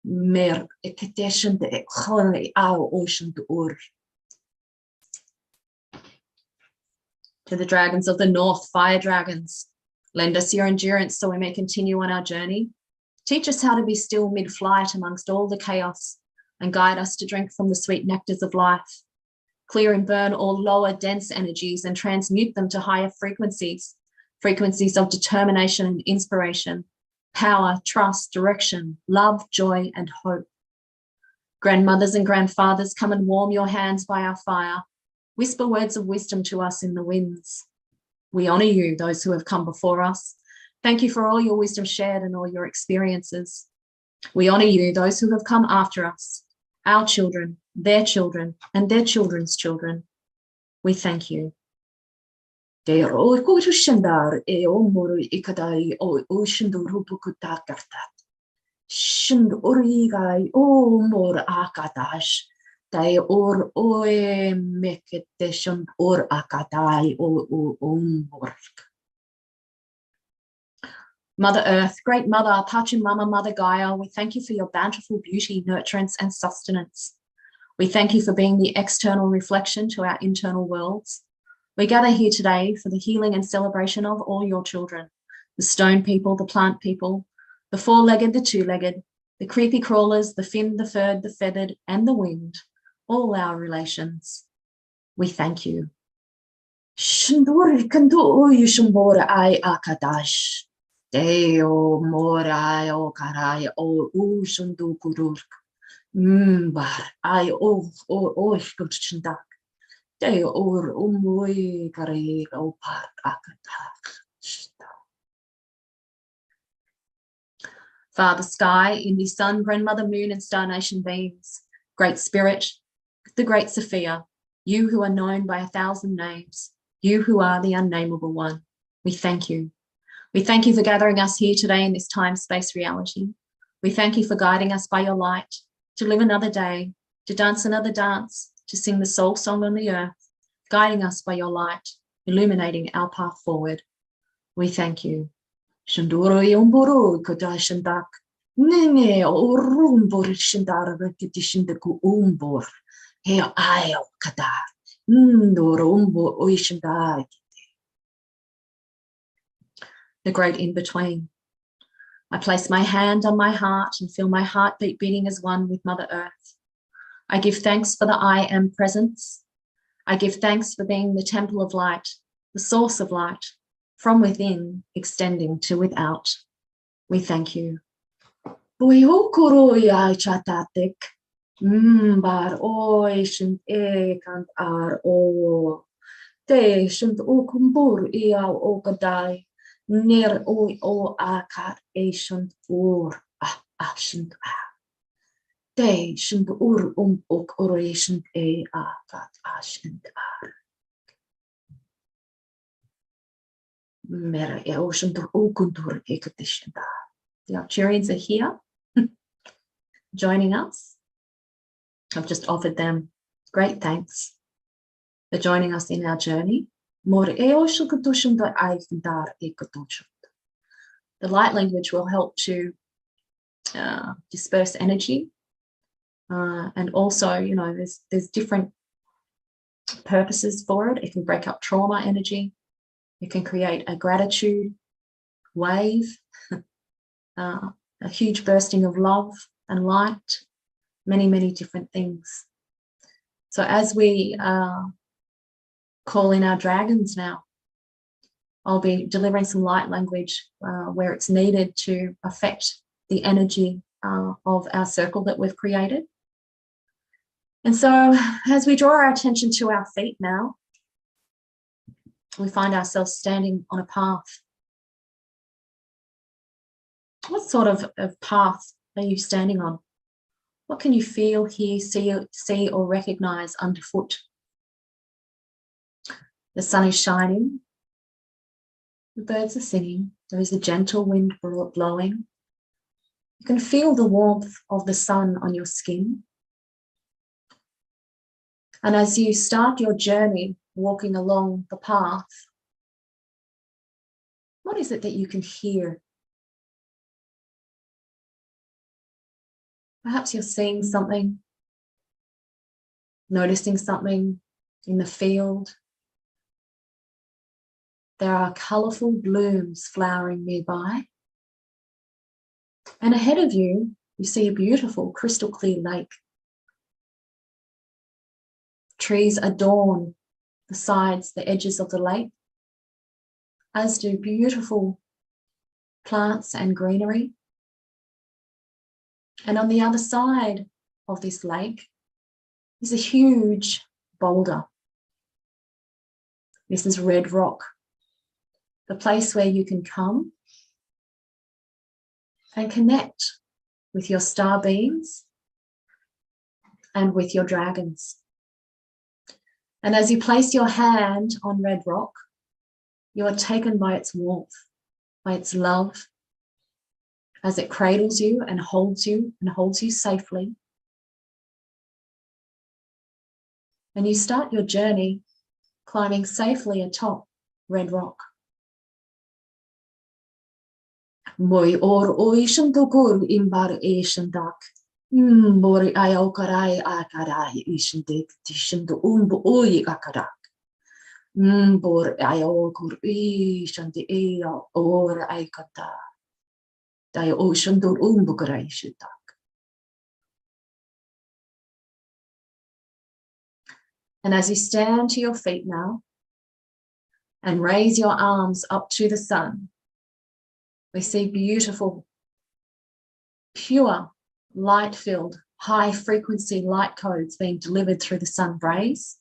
Mer eketeshen de khone au ocean ur. To the dragons of the north, fire dragons, lend us your endurance so we may continue on our journey. Teach us how to be still mid-flight amongst all the chaos and guide us to drink from the sweet nectars of life. Clear and burn all lower, dense energies and transmute them to higher frequencies, frequencies of determination and inspiration, power, trust, direction, love, joy, and hope. Grandmothers and grandfathers, come and warm your hands by our fire. Whisper words of wisdom to us in the winds. We honor you, those who have come before us. Thank you for all your wisdom shared and all your experiences. We honor you, those who have come after us, our children, and their children's children. We thank you. Mother Earth, Great Mother, Pachamama, Mother Gaia, we thank you for your bountiful beauty, nurturance, and sustenance. We thank you for being the external reflection to our internal worlds. We gather here today for the healing and celebration of all your children, the stone people, the plant people, the four-legged, the two-legged, the creepy crawlers, the finned, the furred, the feathered, and the winged, all our relations. We thank you. Shandur kandu yushambor I akadash. Deo morai o karai o ushandu kururk. Bar I o shkuchandak. Deo or umui karai o park akadak. Father Sky, Indy Sun, Grandmother Moon, and Star Nation beings, Great Spirit, the Great Sophia, you who are known by 1,000 names, you who are the unnameable one, we thank you. We thank you for gathering us here today in this time-space reality. We thank you for guiding us by your light, to live another day, to dance another dance, to sing the soul song on the earth, guiding us by your light, illuminating our path forward. We thank you. Shanduro yomboro kodashandak. Nene orumbor shandar rekidishindaku umbor. Heo ayo kadar. Ndorumbo oishandai. The great in-between. I place my hand on my heart and feel my heartbeat beating as one with Mother Earth. I give thanks for the I am presence. I give thanks for being the temple of light, the source of light, from within, extending to without. We thank you. Bar oi shint e kant ar o. Te shint o kumbur iau o kadai. Ner o akar e shint ur shint a. Te shint ur ok ore shint e akat shint ar. The Algerians are here joining us. I've just offered them great thanks for joining us in our journey. The light language will help to disperse energy, and also, you know, there's different purposes for it. It can break up trauma energy. It can create a gratitude wave, a huge bursting of love and light, many, many different things. So as we call in our dragons now, I'll be delivering some light language where it's needed to affect the energy of our circle that we've created. And so as we draw our attention to our feet now, we find ourselves standing on a path. What sort of path are you standing on? What can you feel, hear, see or recognize underfoot? The sun is shining. The birds are singing. There is a gentle wind blowing. You can feel the warmth of the sun on your skin. And as you start your journey walking along the path, what is it that you can hear? Perhaps you're seeing something, noticing something in the field. There are colourful blooms flowering nearby. And ahead of you, you see a beautiful crystal clear lake. Trees adorn the sides, the edges of the lake, as do beautiful plants and greenery. And on the other side of this lake is a huge boulder. This is Red Rock, the place where you can come and connect with your star beings and with your dragons. And as you place your hand on Red Rock, you are taken by its warmth, by its love, as it cradles you and holds you safely. And you start your journey climbing safely atop Red Rock. Moi or oishan tokur imbar eshan dak. Mori ayokarai akarai ishan dik tishan do oi akarak. Bor ayokur ishan de ea or aikata. Dai ocean door umbukarai shitak. And as you stand to your feet now and raise your arms up to the sun, we see beautiful, pure, light-filled, high-frequency light codes being delivered through the sun rays.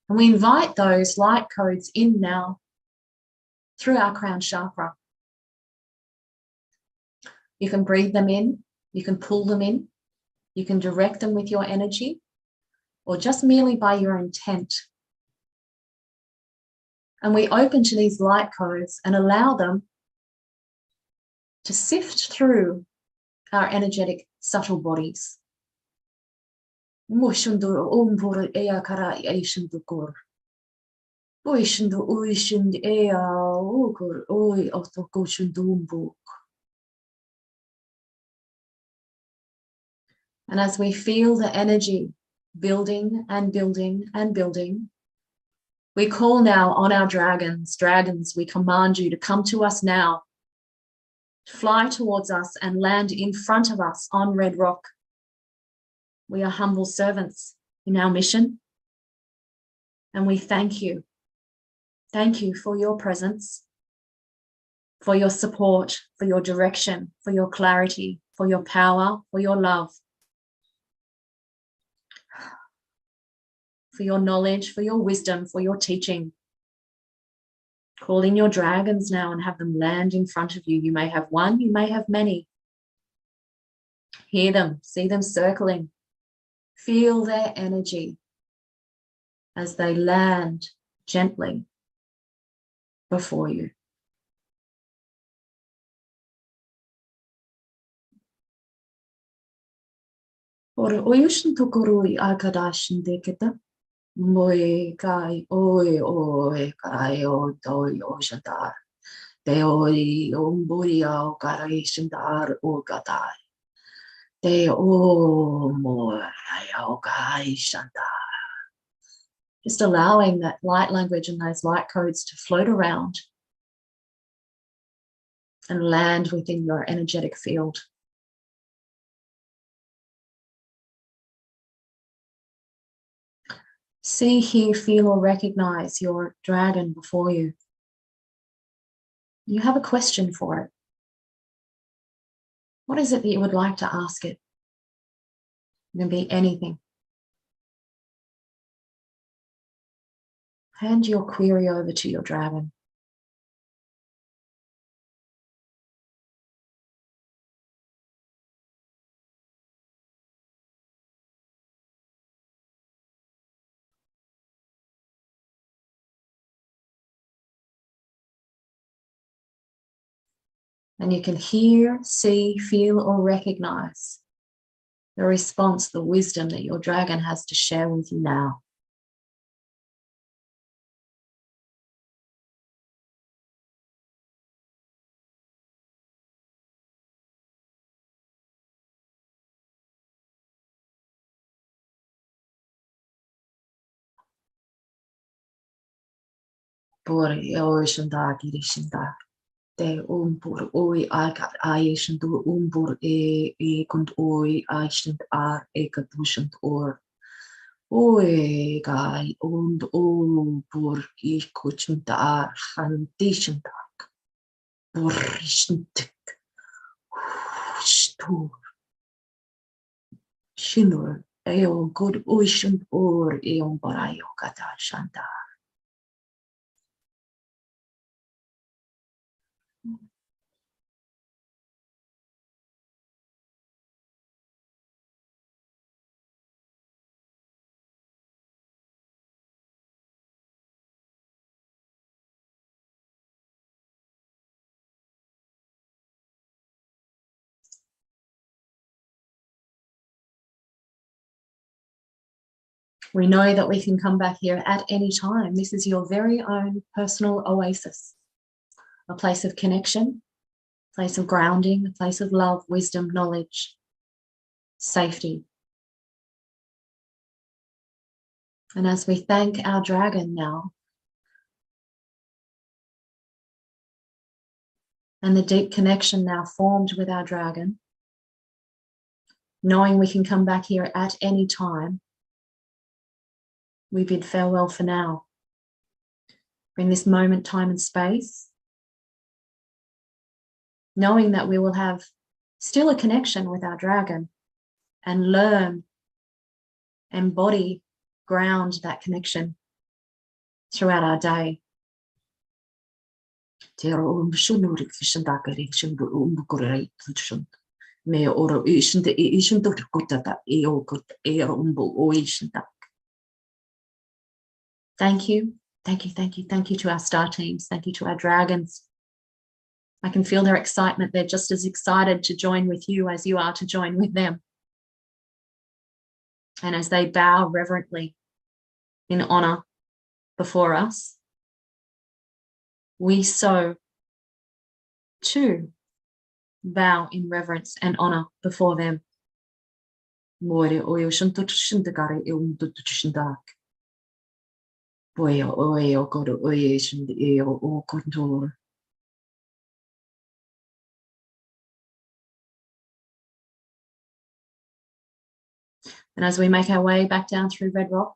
And we invite those light codes in now through our crown chakra. You can breathe them in, you can pull them in, you can direct them with your energy, or just merely by your intent. And we open to these light codes and allow them to sift through our energetic, subtle bodies. And as we feel the energy building and building and building, we call now on our dragons. Dragons, we command you to come to us now, fly towards us and land in front of us on Red Rock. We are humble servants in our mission, and we thank you. Thank you for your presence, for your support, for your direction, for your clarity, for your power, for your love, for your knowledge, for your wisdom, for your teaching. Call in your dragons now and have them land in front of you. You may have one, you may have many. Hear them, see them circling. Feel their energy as they land gently before you. Moi kai oi kai o toi o shantar. Te oi umburi au karai shantar o katai. Te o moi au kai shantar. Just allowing that light language and those light codes to float around and land within your energetic field. See, hear, feel, or recognize your dragon before you. You have a question for it. What is it that you would like to ask it? It can be anything. Hand your query over to your dragon. And you can hear, see, feel, or recognize the response, the wisdom that your dragon has to share with you now. Te umpur oi akat aishend umpur e kunt oi aishend ar e katushend or oi gai und umpur e kuchend ar handishend ak burishend stur shinur e on good oishend or e on barayo kata shanda. We know that we can come back here at any time. This is your very own personal oasis, a place of connection, a place of grounding, a place of love, wisdom, knowledge, safety. And as we thank our dragon now, and the deep connection now formed with our dragon, knowing we can come back here at any time, we bid farewell for now. In this moment, time and space, knowing that we will have still a connection with our dragon and learn, embody, ground that connection throughout our day. Thank you, thank you, thank you, thank you to our star teams. Thank you to our dragons. I can feel their excitement. They're just as excited to join with you as you are to join with them. And as they bow reverently in honor before us, we so too bow in reverence and honor before them. And as we make our way back down through Red Rock,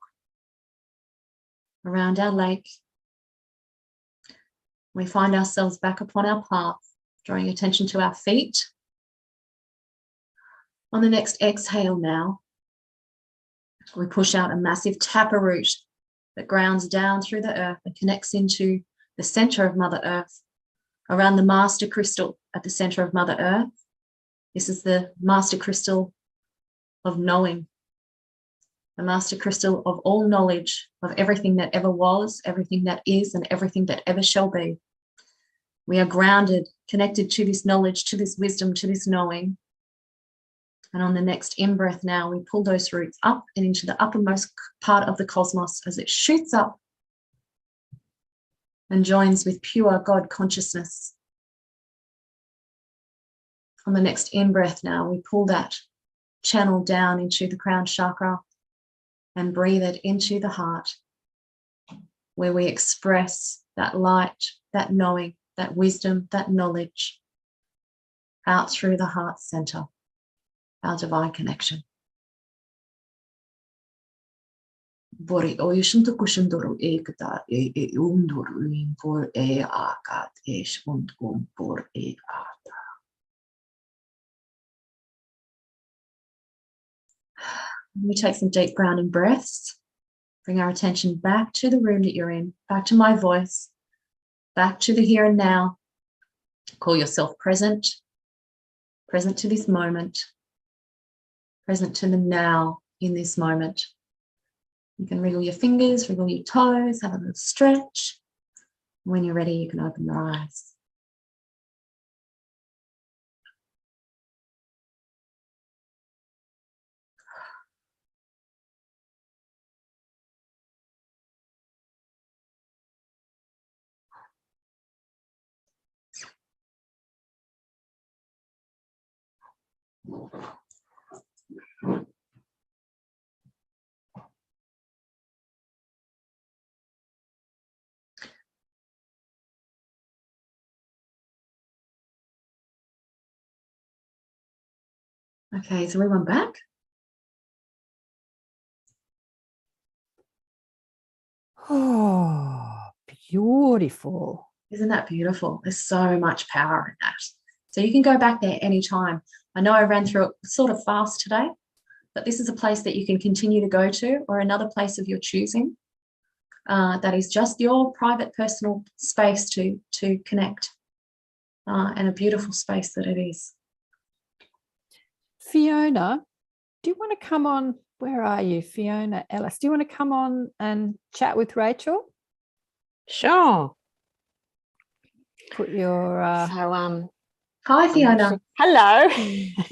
around our lake, we find ourselves back upon our path, drawing attention to our feet. On the next exhale now, we push out a massive taproot that grounds down through the earth and connects into the center of Mother Earth, around the master crystal at the center of Mother Earth. This is the master crystal of knowing, the master crystal of all knowledge of everything that ever was, everything that is, and everything that ever shall be. We are grounded, connected to this knowledge, to this wisdom, to this knowing. And on the next in-breath now, we pull those roots up and into the uppermost part of the cosmos as it shoots up and joins with pure God consciousness. On the next in-breath now, we pull that channel down into the crown chakra and breathe it into the heart, where we express that light, that knowing, that wisdom, that knowledge out through the heart center, our divine connection. We take some deep grounding breaths, bring our attention back to the room that you're in, back to my voice, back to the here and now. Call yourself present, present to this moment, present to the now in this moment. You can wriggle your fingers, wriggle your toes, have a little stretch. When you're ready, you can open your eyes. Okay, is everyone back? Oh, beautiful. Isn't that beautiful? There's so much power in that. So you can go back there anytime. I know I ran through it sort of fast today, but this is a place that you can continue to go to, or another place of your choosing. That is just your private personal space to connect, and a beautiful space that it is. Fiona, do you want to come on? Where are you, Fiona Ellis? Do you want to come on and chat with Rachael? Sure. Put your Hi, Fiona. Hello.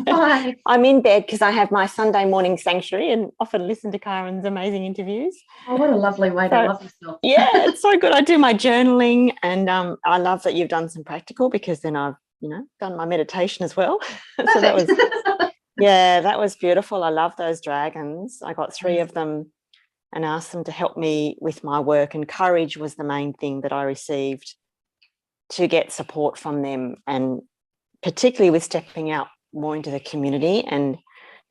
Hi. I'm in bed because I have my Sunday morning sanctuary and often listen to Karen's amazing interviews. Oh, what a lovely way to love yourself. Yeah, it's so good. I do my journaling, and I love that you've done some practical, because then I've, done my meditation as well. So that was, that was beautiful. I love those dragons. I got 3 of them and asked them to help me with my work, and courage was the main thing that I received, to get support from them, and particularly with stepping out more into the community and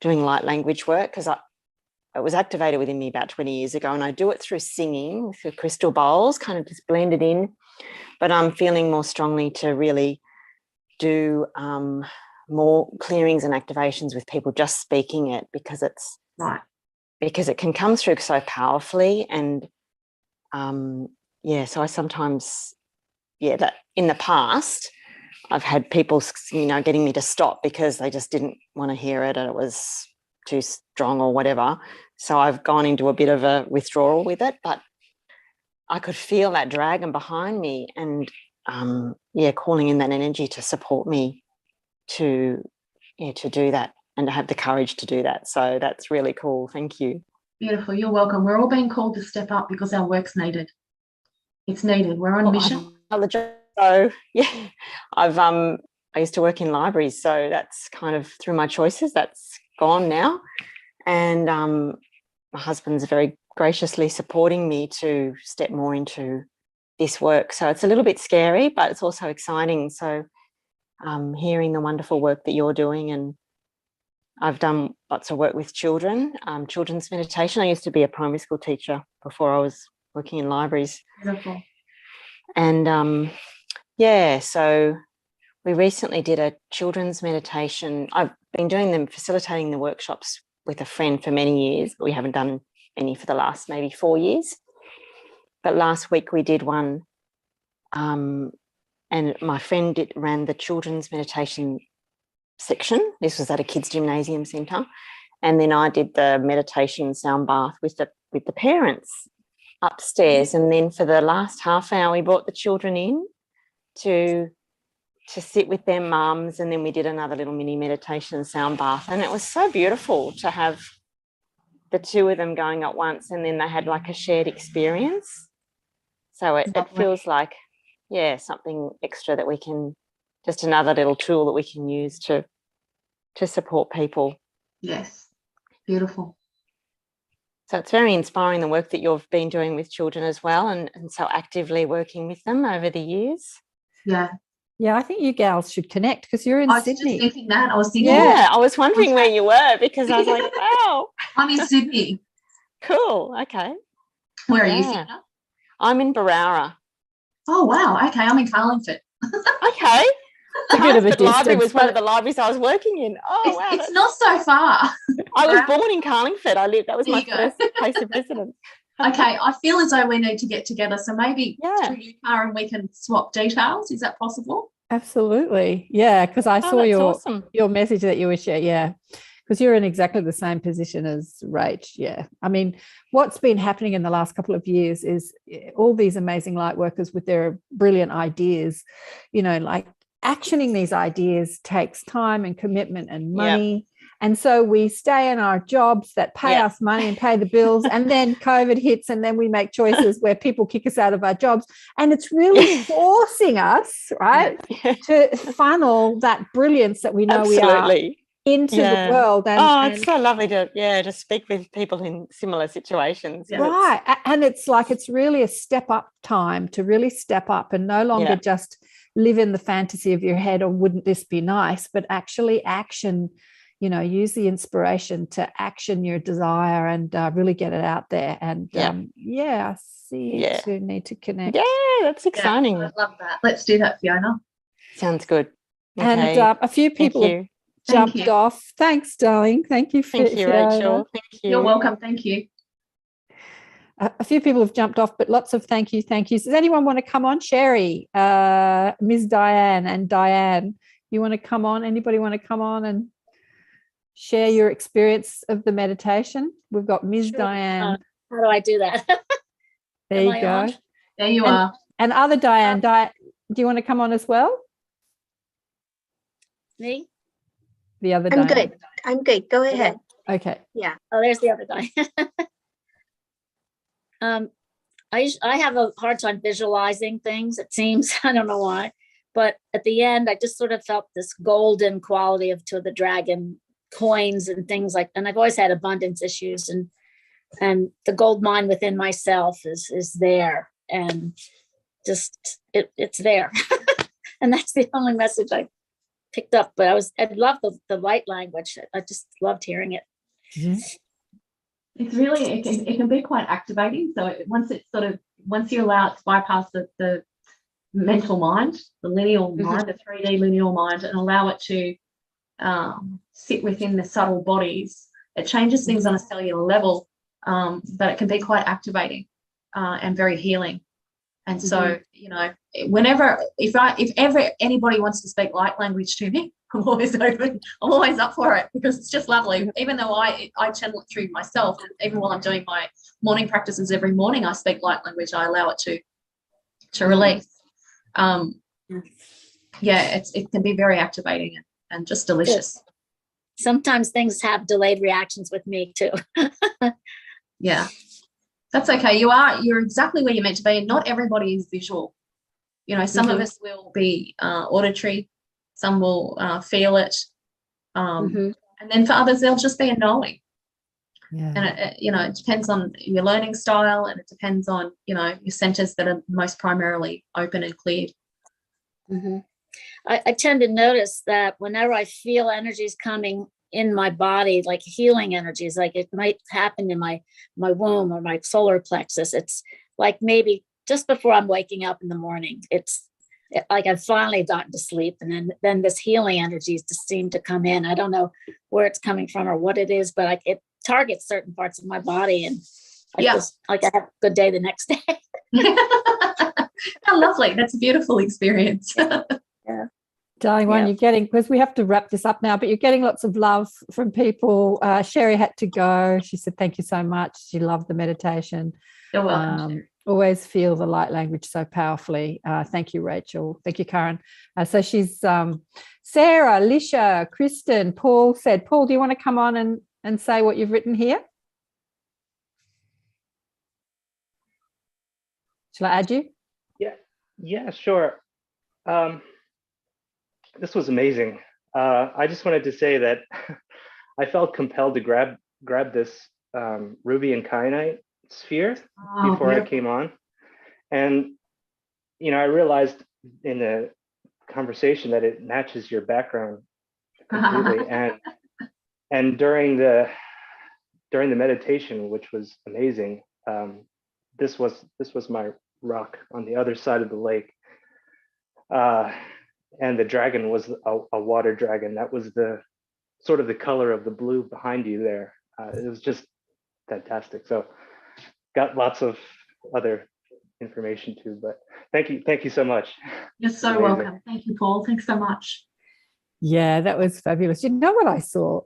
doing light language work, because it was activated within me about 20 years ago, and I do it through singing with the crystal bowls, kind of just blended in. But I'm feeling more strongly to really do more clearings and activations with people just speaking it, because it's Right. because it can come through so powerfully. And so I sometimes, that in the past I've had people, getting me to stop because they just didn't want to hear it and it was too strong or whatever. So I've gone into a bit of a withdrawal with it, but I could feel that dragon behind me and calling in that energy to support me to do that and to have the courage to do that. So that's really cool. Thank you. Beautiful. You're welcome. We're all being called to step up because our work's needed. It's needed. We're on a mission. So I used to work in libraries, so that's kind of through my choices. That's gone now, and my husband's very graciously supporting me to step more into this work. So it's a little bit scary, but it's also exciting. So hearing the wonderful work that you're doing, and I've done lots of work with children, children's meditation. I used to be a primary school teacher before I was working in libraries. Beautiful. And so we recently did a children's meditation. I've been doing them, facilitating the workshops with a friend for many years, but we haven't done any for the last maybe 4 years. But last week we did one, and my friend ran the children's meditation section. This was at a kids' gymnasium centre, and then I did the meditation sound bath with the parents upstairs. And then for the last half hour, we brought the children in to sit with their mums, and then we did another little mini meditation sound bath, and it was so beautiful to have the two of them going at once, and then they had like a shared experience. So it feels like something extra that we can, just another little tool that we can use to support people. Yes, beautiful. So it's very inspiring, the work that you've been doing with children as well, and so actively working with them over the years. Yeah, I think you gals should connect because you're in Sydney. I was just thinking that. I was thinking. Yeah, I was wondering where you were because I was like, wow. I'm in Sydney. Cool. Okay. Where are you, Fiona? I'm in Barara. Oh, wow. Okay, I'm in Carlingford. Okay. A bit of a distance. Library was one of the libraries I was working in. Oh, wow. It's not so far. I was born in Carlingford. That was my first place of residence. Okay, I feel as though we need to get together. So maybe through you, Karen, we can swap details. Is that possible? Absolutely. Yeah, because I saw your message that you were sharing. Yeah, because you're in exactly the same position as Rach. Yeah. I mean, what's been happening in the last couple of years is all these amazing light workers with their brilliant ideas, like actioning these ideas takes time and commitment and money. Yep. And so we stay in our jobs that pay us money and pay the bills, and then COVID hits, and then we make choices where people kick us out of our jobs. And it's really forcing us, right, to funnel that brilliance that we know we are into the world. And, it's so lovely to speak with people in similar situations. Right. And it's like it's really a step up time to really step up and no longer just live in the fantasy of your head or wouldn't this be nice, but actually action. Use the inspiration to action your desire and really get it out there. And I see you two need to connect. Yeah, that's exciting. I love that. Let's do that, Fiona. Sounds good. Okay. And a few people have jumped off. Thanks, darling. Thank you, Thank you, Rachel. Thank you. You're welcome. Thank you. A few people have jumped off, but lots of thank yous. Does anyone want to come on? Sherry, Ms. Diane and Diane, you want to come on? Anybody want to come on and share your experience of the meditation? We've got Ms. Diane. How do I do that? There you go. There you are. And other Diane, do you want to come on as well? Me? The other Diane. I'm good. Go ahead. Okay. Yeah. Oh, there's the other Diane. I have a hard time visualizing things, it seems. I don't know why. But at the end, I just sort of felt this golden quality to the dragon coins and things like, and I've always had abundance issues, and the gold mine within myself is there, and just it's there. And that's the only message I picked up. But I loved the light language. I just loved hearing it. Mm-hmm. It's really, it can be quite activating. So once you allow it to bypass the mental mind, the lineal mind, the 3D lineal mind, and allow it to sit within the subtle bodies, it changes things on a cellular level, but it can be quite activating and very healing. And so, if ever anybody wants to speak light language to me, I'm always open. I'm always up for it, because it's just lovely. Even though I channel it through myself, and even while I'm doing my morning practices every morning, I speak light language. I allow it to release. It can be very activating and just delicious. Sometimes things have delayed reactions with me too. Yeah, that's okay. You're exactly where you're meant to be. And not everybody is visual. Some of us will be auditory, some will feel it, and then for others they'll just be a knowing. Yeah. And it depends on your learning style, and it depends on your centers that are most primarily open and cleared. I tend to notice that whenever I feel energies coming in my body, like healing energies, like it might happen in my womb or my solar plexus, it's like maybe just before I'm waking up in the morning, it's like I've finally gotten to sleep, and then this healing energies just seem to come in. I don't know where it's coming from or what it is, but it targets certain parts of my body, and I just like I have a good day the next day. How lovely. That's a beautiful experience. Yeah. Darling one, you're getting, because we have to wrap this up now, but you're getting lots of love from people. Sherry had to go. She said, thank you so much. She loved the meditation. You're welcome. Always feel the light language so powerfully. Thank you, Rachael. Thank you, Karen. So she's Sarah, Lisha, Kristen, Paul said, Paul, do you want to come on and say what you've written here? Shall I add you? Yeah, sure. This was amazing. I just wanted to say that I felt compelled to grab this ruby and kyanite sphere before I came on. And, I realized in the conversation that it matches your background completely. and during the meditation, which was amazing, this was my rock on the other side of the lake. And the dragon was a water dragon. That was the sort of the color of the blue behind you there. It was just fantastic. So got lots of other information too, but thank you so much. You're so welcome. Thank you, Paul. Thanks so much. Yeah, that was fabulous. You know what I saw,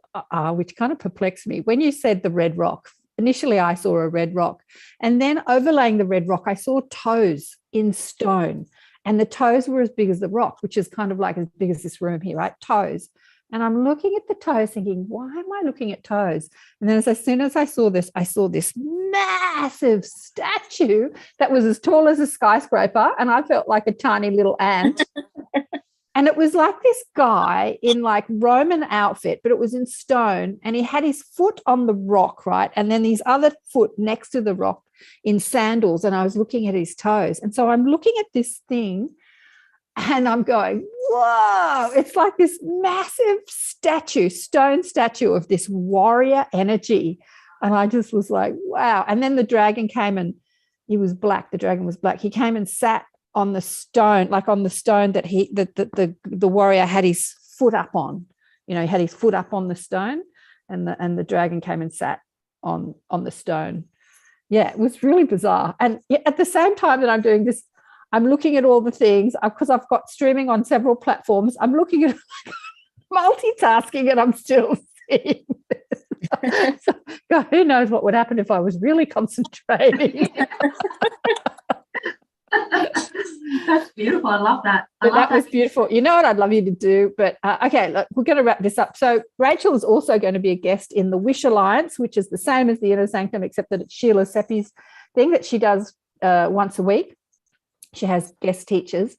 which kind of perplexed me? When you said the red rock, initially I saw a red rock, and then overlaying the red rock, I saw toes in stone. And the toes were as big as the rock, which is kind of like as big as this room here, right? Toes. And I'm looking at the toes thinking, why am I looking at toes? And then as soon as I saw this massive statue that was as tall as a skyscraper, and I felt like a tiny little ant. And it was like this guy in like Roman outfit, but it was in stone, and he had his foot on the rock, right? And then his other foot next to the rock in sandals, and I was looking at his toes. And so I'm looking at this thing and I'm going, whoa, it's like this massive stone statue of this warrior energy. And I just was like, wow. And then the dragon came, and he was black. The dragon was black. He came and sat on the stone, like on the stone that the warrior had his foot up on. He had his foot up on the stone, and the dragon came and sat on the stone. Yeah, it was really bizarre. And at the same time that I'm doing this, I'm looking at all the things, because I've got streaming on several platforms. I'm looking at multitasking, and I'm still seeing this. So, God, who knows what would happen if I was really concentrating. That's beautiful. I love that. That was beautiful. You know what I'd love you to do? But okay, look, we're going to wrap this up. So Rachael is also going to be a guest in the Wish Alliance, which is the same as the Inner Sanctum, except that it's Sheila Seppi's thing that she does once a week. She has guest teachers.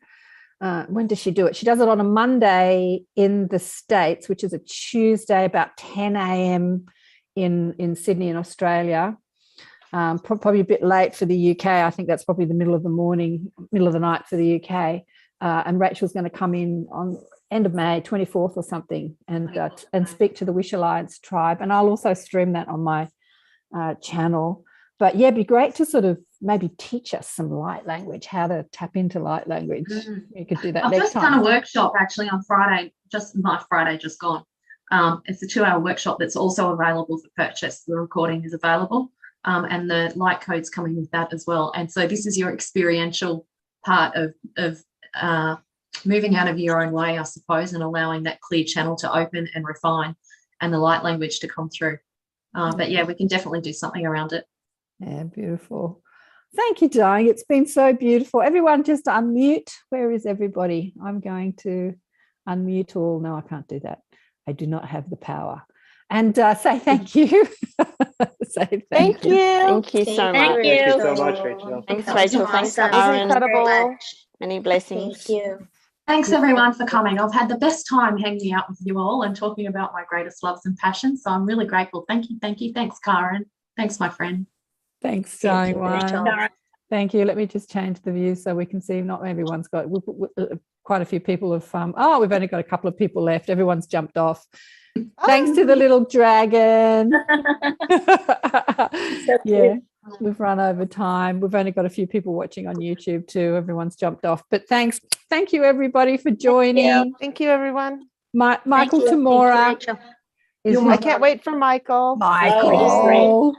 When does she do it? She does it on a Monday in the States, which is a Tuesday about 10 a.m. in Sydney in Australia. Probably a bit late for the UK. I think that's probably the middle of the night for the UK. And Rachel's going to come in on end of May, 24th or something, and speak to the Wish Alliance tribe. And I'll also stream that on my channel. But yeah, it'd be great to sort of maybe teach us some light language, how to tap into light language. You could do that I've next just time. done a workshop actually on Friday, my Friday just gone. It's a 2-hour workshop that's also available for purchase. The recording is available, and the light code's coming with that as well. And so this is your experiential part of moving out of your own way, I suppose, and allowing that clear channel to open and refine and the light language to come through. But yeah, we can definitely do something around it. Yeah, beautiful. Thank you, Di. It's been so beautiful. Everyone just unmute. Where is everybody? I'm going to unmute all. No, I can't do that. I do not have the power. And say thank you. Say Thank you. Thank you so much. Thank you so much, Rachel. Thanks, That was Rachel. Thanks, awesome. Karen. Incredible. Many blessings. Thank you. Thanks everyone for coming. I've had the best time hanging out with you all and talking about my greatest loves and passions. So I'm really grateful. Thank you. Thank you. Thanks, Karen. Thanks, my friend. Thanks, Thank you, Swain. Rachel. Thank you. Let me just change the view so we can see. Not everyone's got. Quite a few people have. We've only got a couple of people left. Everyone's jumped off. Thanks to the little dragon. Yeah, we've run over time. We've only got a few people watching on YouTube too. Everyone's jumped off. But thank you everybody for joining. Thank you, everyone. Michael Tamora. I can't wait for Michael. Michael.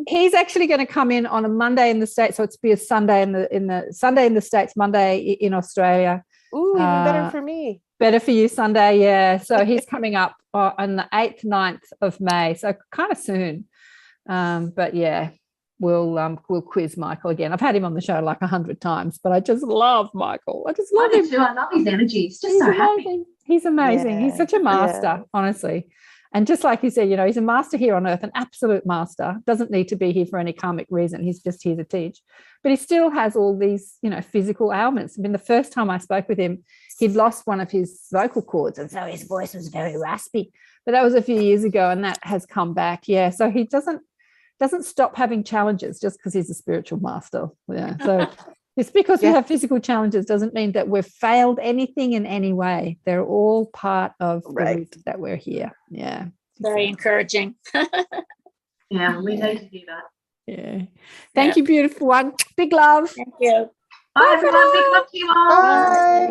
He's actually going to come in on a Monday in the States, so it's be a Sunday in the Sunday in the States, Monday in Australia. Ooh, even better for me. Better for you, Sunday, yeah. So he's coming up on the 8th, 9th of May, so kind of soon. But yeah, we'll quiz Michael again. I've had him on the show like 100 times, but I just love Michael. I just love him. I love his energy. He's just so happy. He's amazing. Yeah, he's such a master, honestly. And just like you said, he's a master here on earth, an absolute master. Doesn't need to be here for any karmic reason. He's just here to teach. But he still has all these, physical ailments. I mean, the first time I spoke with him, he'd lost one of his vocal cords, and so his voice was very raspy. But that was a few years ago, and that has come back. Yeah, so he doesn't stop having challenges just because he's a spiritual master. Yeah, so it's because we have physical challenges doesn't mean that we've failed anything in any way. They're all part of the reason that we're here. Yeah. Very encouraging. Yeah, we need to do that. Yeah. Thank you, beautiful one. Big love. Thank you. Bye, everyone. Big love to you all. Bye.